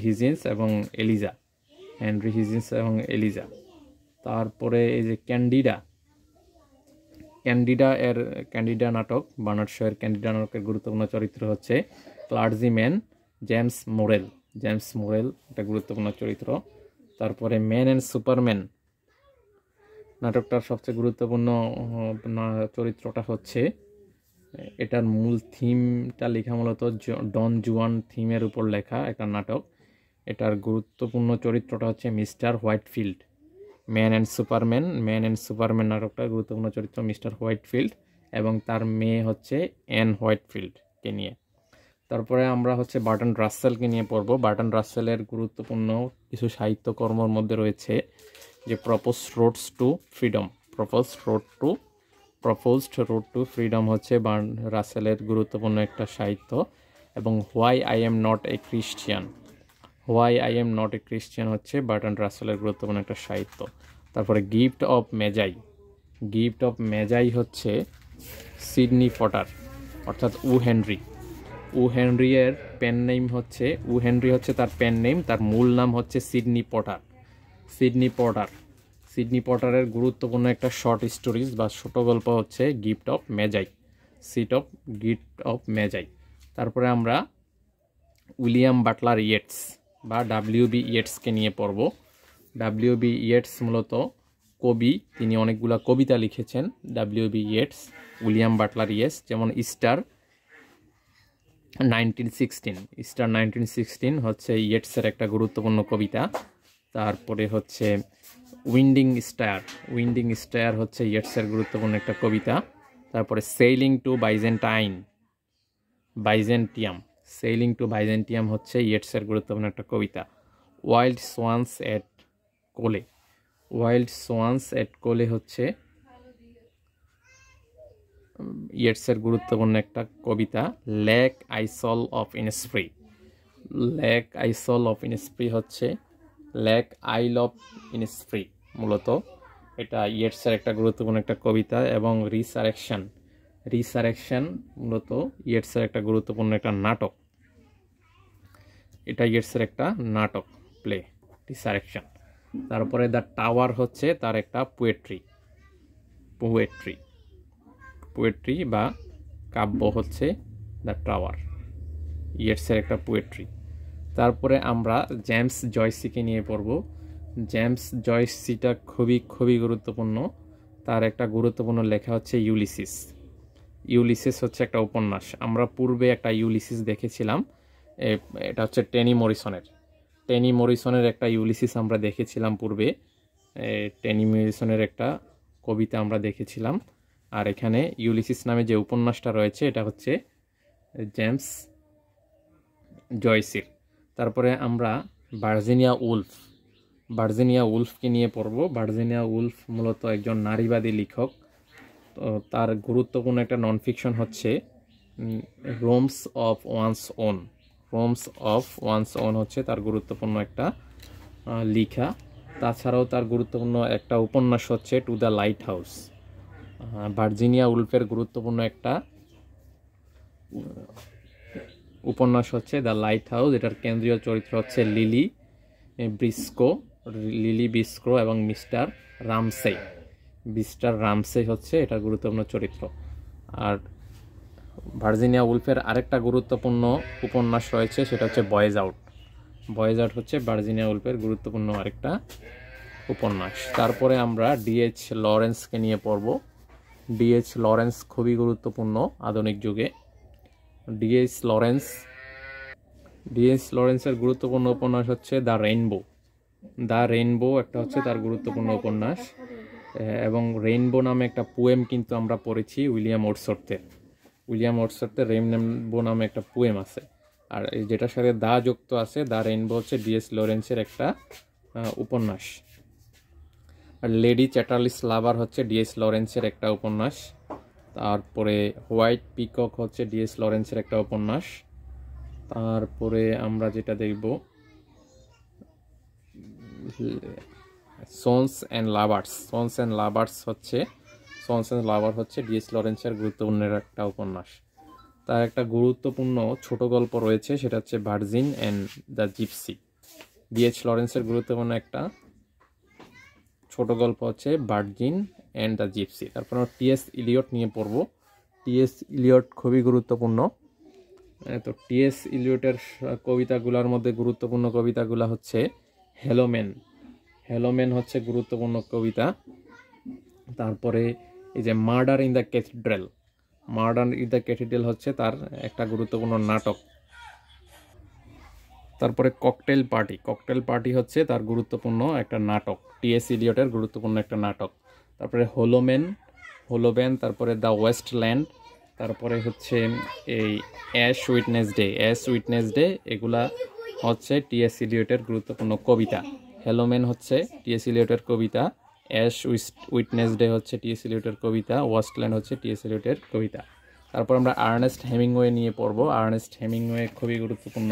হিজিন্স এবং এলিজা। তারপরে এই যে ক্যান্ডিডা নাটক, বার্নার্ড শয়ের ক্যান্ডিডা নাটকের গুরুত্বপূর্ণ চরিত্র হচ্ছে ক্লার্জিম্যান জেমস মোরেল, এটা গুরুত্বপূর্ণ চরিত্র। তারপরে ম্যান অ্যান্ড সুপারম্যান নাটকটার সবচেয়ে গুরুত্বপূর্ণ চরিত্রটা হচ্ছে, এটার মূল থিমটা লেখা মূলত ডন জুয়ান থিমের উপর লেখা একটা নাটক। এটার গুরুত্বপূর্ণ চরিত্রটা হচ্ছে Mister Whitefield. Man and superman নাটকটার গুরুত্বপূর্ণ চরিত্র মিস্টার হোয়াইটফিল্ড এবং তার মেয়ে হচ্ছে অ্যান হোয়াইটফিল্ডকে নিয়ে। তারপরে আমরা হচ্ছে বার্টন রাসেলকে নিয়ে পড়ব। বার্টন রাসেলের গুরুত্বপূর্ণ কিছু সাহিত্যকর্মের মধ্যে রয়েছে যে প্রপোজড রোড টু ফ্রিডম হচ্ছে রাসেলের গুরুত্বপূর্ণ একটা সাহিত্য, এবং why I am not a Christian হচ্ছে বার্টন রাসেলের গুরুত্বপূর্ণ একটা সাহিত্য। তারপরে গিফট অফ মেজাই হচ্ছে সিডনি পটার অর্থাৎ উ হেনরির পেন নেম হচ্ছে তার পেন নেম, তার মূল নাম হচ্ছে সিডনি পটারের গুরুত্বপূর্ণ একটা শর্ট স্টোরিজ বা ছোট গল্প হচ্ছে গিফট অফ মেজাই। তারপরে আমরা উইলিয়াম বাটলার ইয়েটস বা WB ইয়েটসকে নিয়ে পড়ব। WB ইয়েটস মূলত কবি, তিনি অনেকগুলা কবিতা লিখেছেন। উইলিয়াম বাটলার ইয়েটস, যেমন স্টার 1916 হচ্ছে ইয়েটসের একটা গুরুত্বপূর্ণ কবিতা। তারপরে হচ্ছে উইন্ডিং স্টার হচ্ছে ইয়েটসের গুরুত্বপূর্ণ একটা কবিতা। তারপরে সেইলিং টু বাইজেন্টিয়াম হচ্ছে ইয়েটসের গুরুত্বপূর্ণ একটা কবিতা। ওয়াইল্ড সোয়ান্স এট কোলে হচ্ছে ইয়েটসের গুরুত্বপূর্ণ একটা কবিতা। লেক আইসল অফ ইনস্প্রি মূলত এটা ইয়েটসের একটা গুরুত্বপূর্ণ একটা কবিতা। এবং রিসারেকশন মূলত ইয়েটসের একটা গুরুত্বপূর্ণ একটা নাটক, এটা ইয়েটসের একটা নাটক প্লে, রিসারেকশন। তারপরে দ্য টাওয়ার হচ্ছে তার একটা পোয়েট্রি বা কাব্য হচ্ছে দ্য টাওয়ার, ইয়েটসের একটা পোয়েট্রি। তারপরে আমরা জেমস জয়সিকে নিয়ে পড়ব। জেমস জয়সিটা খুবই গুরুত্বপূর্ণ। তার একটা গুরুত্বপূর্ণ লেখা হচ্ছে ইউলিসিস হচ্ছে একটা উপন্যাস। আমরা পূর্বে একটা ইউলিসিস দেখেছিলাম, এটা হচ্ছে টেনি মরিসনের একটা ইউলিসিস আমরা দেখেছিলাম পূর্বে। টেনি মরিসনের একটা কবিতা আমরা দেখেছিলাম। আর এখানে ইউলিসিস নামে যে উপন্যাসটা রয়েছে এটা হচ্ছে জেমস জয়সির। তারপরে আমরা ভার্জিনিয়া উলফকে নিয়ে পড়ব। ভার্জিনিয়া উলফ মূলত একজন নারীবাদী লেখক। তো তার গুরুত্বপূর্ণ একটা নন ফিকশন হচ্ছে রোমস অফ ওয়ান্স ওন হচ্ছে তার গুরুত্বপূর্ণ একটা লেখা। তাছাড়াও তার গুরুত্বপূর্ণ একটা উপন্যাস হচ্ছে to the lighthouse. Virginia উলফের গুরুত্বপূর্ণ একটা উপন্যাস হচ্ছে দ্য লাইট হাউস। এটার কেন্দ্রীয় চরিত্র হচ্ছে লিলি ব্রিস্কো এবং মিস্টার রামসে হচ্ছে এটার গুরুত্বপূর্ণ চরিত্র। আর ভার্জিনিয়া উলফের আরেকটা গুরুত্বপূর্ণ উপন্যাস রয়েছে, সেটা হচ্ছে বয়েজ আউট হচ্ছে ভার্জিনিয়া উলফের গুরুত্বপূর্ণ আরেকটা উপন্যাস। তারপরে আমরা ডিএইচ লরেন্সকে নিয়ে পড়ব। ডিএইচ লরেন্স খুবই গুরুত্বপূর্ণ আধুনিক যুগে। ডিএইচ লরেন্সের গুরুত্বপূর্ণ উপন্যাস হচ্ছে দ্য রেইনবো একটা হচ্ছে তার গুরুত্বপূর্ণ উপন্যাস। এবং রেইনবো নামে একটা পোয়েম কিন্তু আমরা পড়েছি উইলিয়াম ওর্ডসওয়ার্থের রেইনবো নামে একটা পোয়েম আছে। আর যেটার সাথে দা যুক্ত আছে, দা রেইনবো হচ্ছে ডিএস লরেন্সের একটা উপন্যাস। আর লেডি চ্যাটার্লিস লাভার হচ্ছে ডিএস লরেন্সের একটা উপন্যাস। তারপরে হোয়াইট পিকক হচ্ছে ডিএস লরেন্সের একটা উপন্যাস। তারপরে আমরা যেটা দেখব সন্স অ্যান্ড লাভার হচ্ছে ডিএস লরেন্সের গুরুত্বপূর্ণ একটা উপন্যাস। তার একটা গুরুত্বপূর্ণ ছোট গল্প রয়েছে, সেটা হচ্ছে virgin and the gypsy. DS লরেন্সের গুরুত্বপূর্ণ একটা ছোট গল্প হচ্ছে ভার্জিন অ্যান্ড দ্য জিপসি। তারপর আমরা টিএস ইলিয়ট নিয়ে পড়ব। টিএস ইলিয়ট খুবই গুরুত্বপূর্ণ। তো টিএস ইলিয়টের কবিতাগুলোর মধ্যে গুরুত্বপূর্ণ কবিতাগুলো হচ্ছে হেলোম্যান হচ্ছে গুরুত্বপূর্ণ কবিতা। তারপরে এই যে মার্ডার ইন দ্য ক্যাথিড্রাল হচ্ছে তার একটা গুরুত্বপূর্ণ নাটক। তারপরে ককটেল পার্টি হচ্ছে তার গুরুত্বপূর্ণ একটা নাটক, টিএস ইলিয়টের গুরুত্বপূর্ণ একটা নাটক। তারপরে হোলোম্যান, তারপরে দ্য ওয়েস্টল্যান্ড, তারপরে হচ্ছে এই অ্যাশ উইটনেস ডে, এগুলা হচ্ছে টিএস ইলিয়টের গুরুত্বপূর্ণ কবিতা। হেলোম্যান হচ্ছে টিএস ইলিয়টের কবিতা, অ্যাশ উইটনেস ডে হচ্ছে টিএস ইলিয়টের কবিতা, ওয়েস্টল্যান্ড হচ্ছে টিএস ইলিয়টের কবিতা। তারপর আমরা আর্নেস্ট হেমিংওয়ে নিয়ে পড়ব। আর্নেস্ট হেমিংওয়ে খুবই গুরুত্বপূর্ণ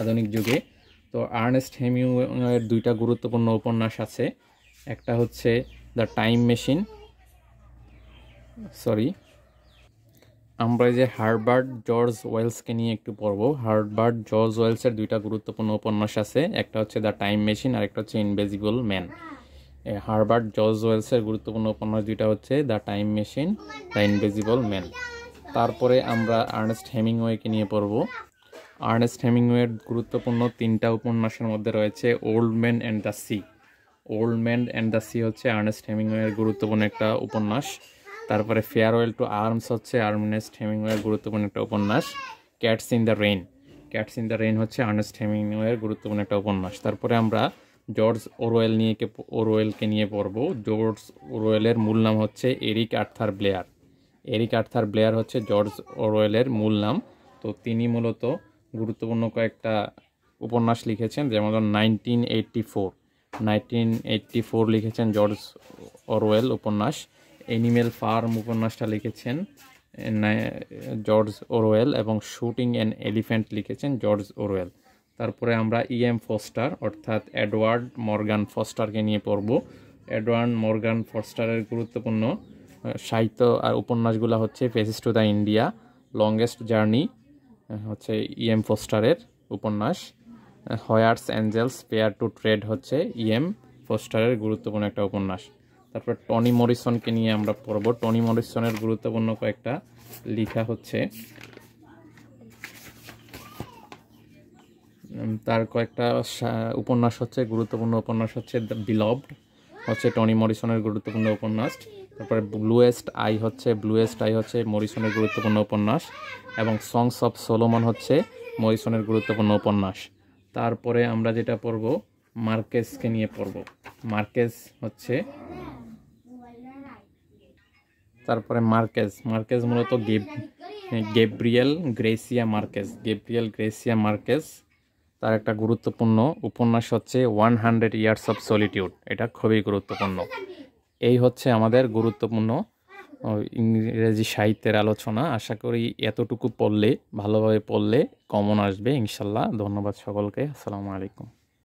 আধুনিক যুগে। তো আর্নেস্ট হেমিংওয়ের দুইটা গুরুত্বপূর্ণ উপন্যাস আছে, একটা হচ্ছে দ্য টাইম মেশিন, আমরা যে হার্বার্ট জর্জ ওয়েলসকে নিয়ে একটু পড়ব। হার্বার্ট জর্জ ওয়েলসের দুইটা গুরুত্বপূর্ণ উপন্যাস আছে, একটা হচ্ছে দ্য টাইম মেশিন আর একটা হচ্ছে ইনভিজিবল ম্যান। হার্বার্ট জর্জ ওয়েলসের গুরুত্বপূর্ণ উপন্যাস দুইটা হচ্ছে the time machine, the invisible man. তারপরে আমরা আর্নেস্ট হেমিংওয়েকে নিয়ে পড়ব। আর্নেস্ট হেমিংওয়ের গুরুত্বপূর্ণ তিনটা উপন্যাসের মধ্যে রয়েছে old man and the sea হচ্ছে আর্নেস্ট হেমিংওয়ের গুরুত্বপূর্ণ একটা উপন্যাস। তারপরে ফেয়ারওয়েল টু আর্মস হচ্ছে আর্নেস্ট হেমিংওয়ের গুরুত্বপূর্ণ একটা উপন্যাস। ক্যাটস ইন দ্য রেইন হচ্ছে আর্নেস্ট হেমিংওয়ের গুরুত্বপূর্ণ একটা উপন্যাস। তারপরে আমরা জর্জ ওরওয়েলকে নিয়ে পড়ব। জর্জ ওরওয়েলের মূল নাম হচ্ছে এরিক আর্থার ব্লেয়ার হচ্ছে জর্জ ওরওয়েলের মূল নাম। তো তিনি মূলত গুরুত্বপূর্ণ কয়েকটা উপন্যাস লিখেছেন, যেমন 1984 লিখেছেন জর্জ ওরওয়েল উপন্যাস। অ্যানিম্যাল ফার্ম উপন্যাসটা লিখেছেন জর্জ ওরওয়েল, এবং শুটিং অ্যান এলিফ্যান্ট লিখেছেন জর্জ ওরওয়েল। তারপরে আমরা ইএম ফস্টার অর্থাৎ এডওয়ার্ড মর্গান ফস্টারকে নিয়ে পড়ব। এডওয়ার্ড মর্গান ফস্টারের গুরুত্বপূর্ণ সাহিত্য আর উপন্যাসগুলো হচ্ছে faces to the India, longest journey হচ্ছে ইএম ফস্টারের উপন্যাস। হয়ার্স অ্যাঞ্জেলস ফেয়ার টু ট্রেড হচ্ছে ইএম ফস্টারের গুরুত্বপূর্ণ একটা উপন্যাস। তারপর টনি মরিসনকে নিয়ে আমরা পড়ব। টনি মরিসনের গুরুত্বপূর্ণ কয়েকটা লেখা হচ্ছে, তার কয়েকটা উপন্যাস হচ্ছে গুরুত্বপূর্ণ উপন্যাস হচ্ছে দ্য বিলভড হচ্ছে টনি মরিসনের গুরুত্বপূর্ণ উপন্যাস। তারপরে ব্লুয়েস্ট আই হচ্ছে মরিসনের গুরুত্বপূর্ণ উপন্যাস, এবং সংস অফ সোলোমন হচ্ছে মরিসনের গুরুত্বপূর্ণ উপন্যাস। তারপরে আমরা যেটা পড়ব মার্কেসকে নিয়ে পড়ব। মার্কেস মূলত গ্যাব্রিয়েল গ্রেসিয়া মার্কেস, তার একটা গুরুত্বপূর্ণ উপন্যাস হচ্ছে 100 ইয়ার্স অফ সলিটিউড। এটা খুবই গুরুত্বপূর্ণ। এই হচ্ছে আমাদের গুরুত্বপূর্ণ ইংরেজি সাহিত্যের আলোচনা। আশা করি এতটুকু ভালোভাবে পড়লে কমন আসবে ইনশাল্লাহ। ধন্যবাদ সকলকে। আসসালামু আলাইকুম।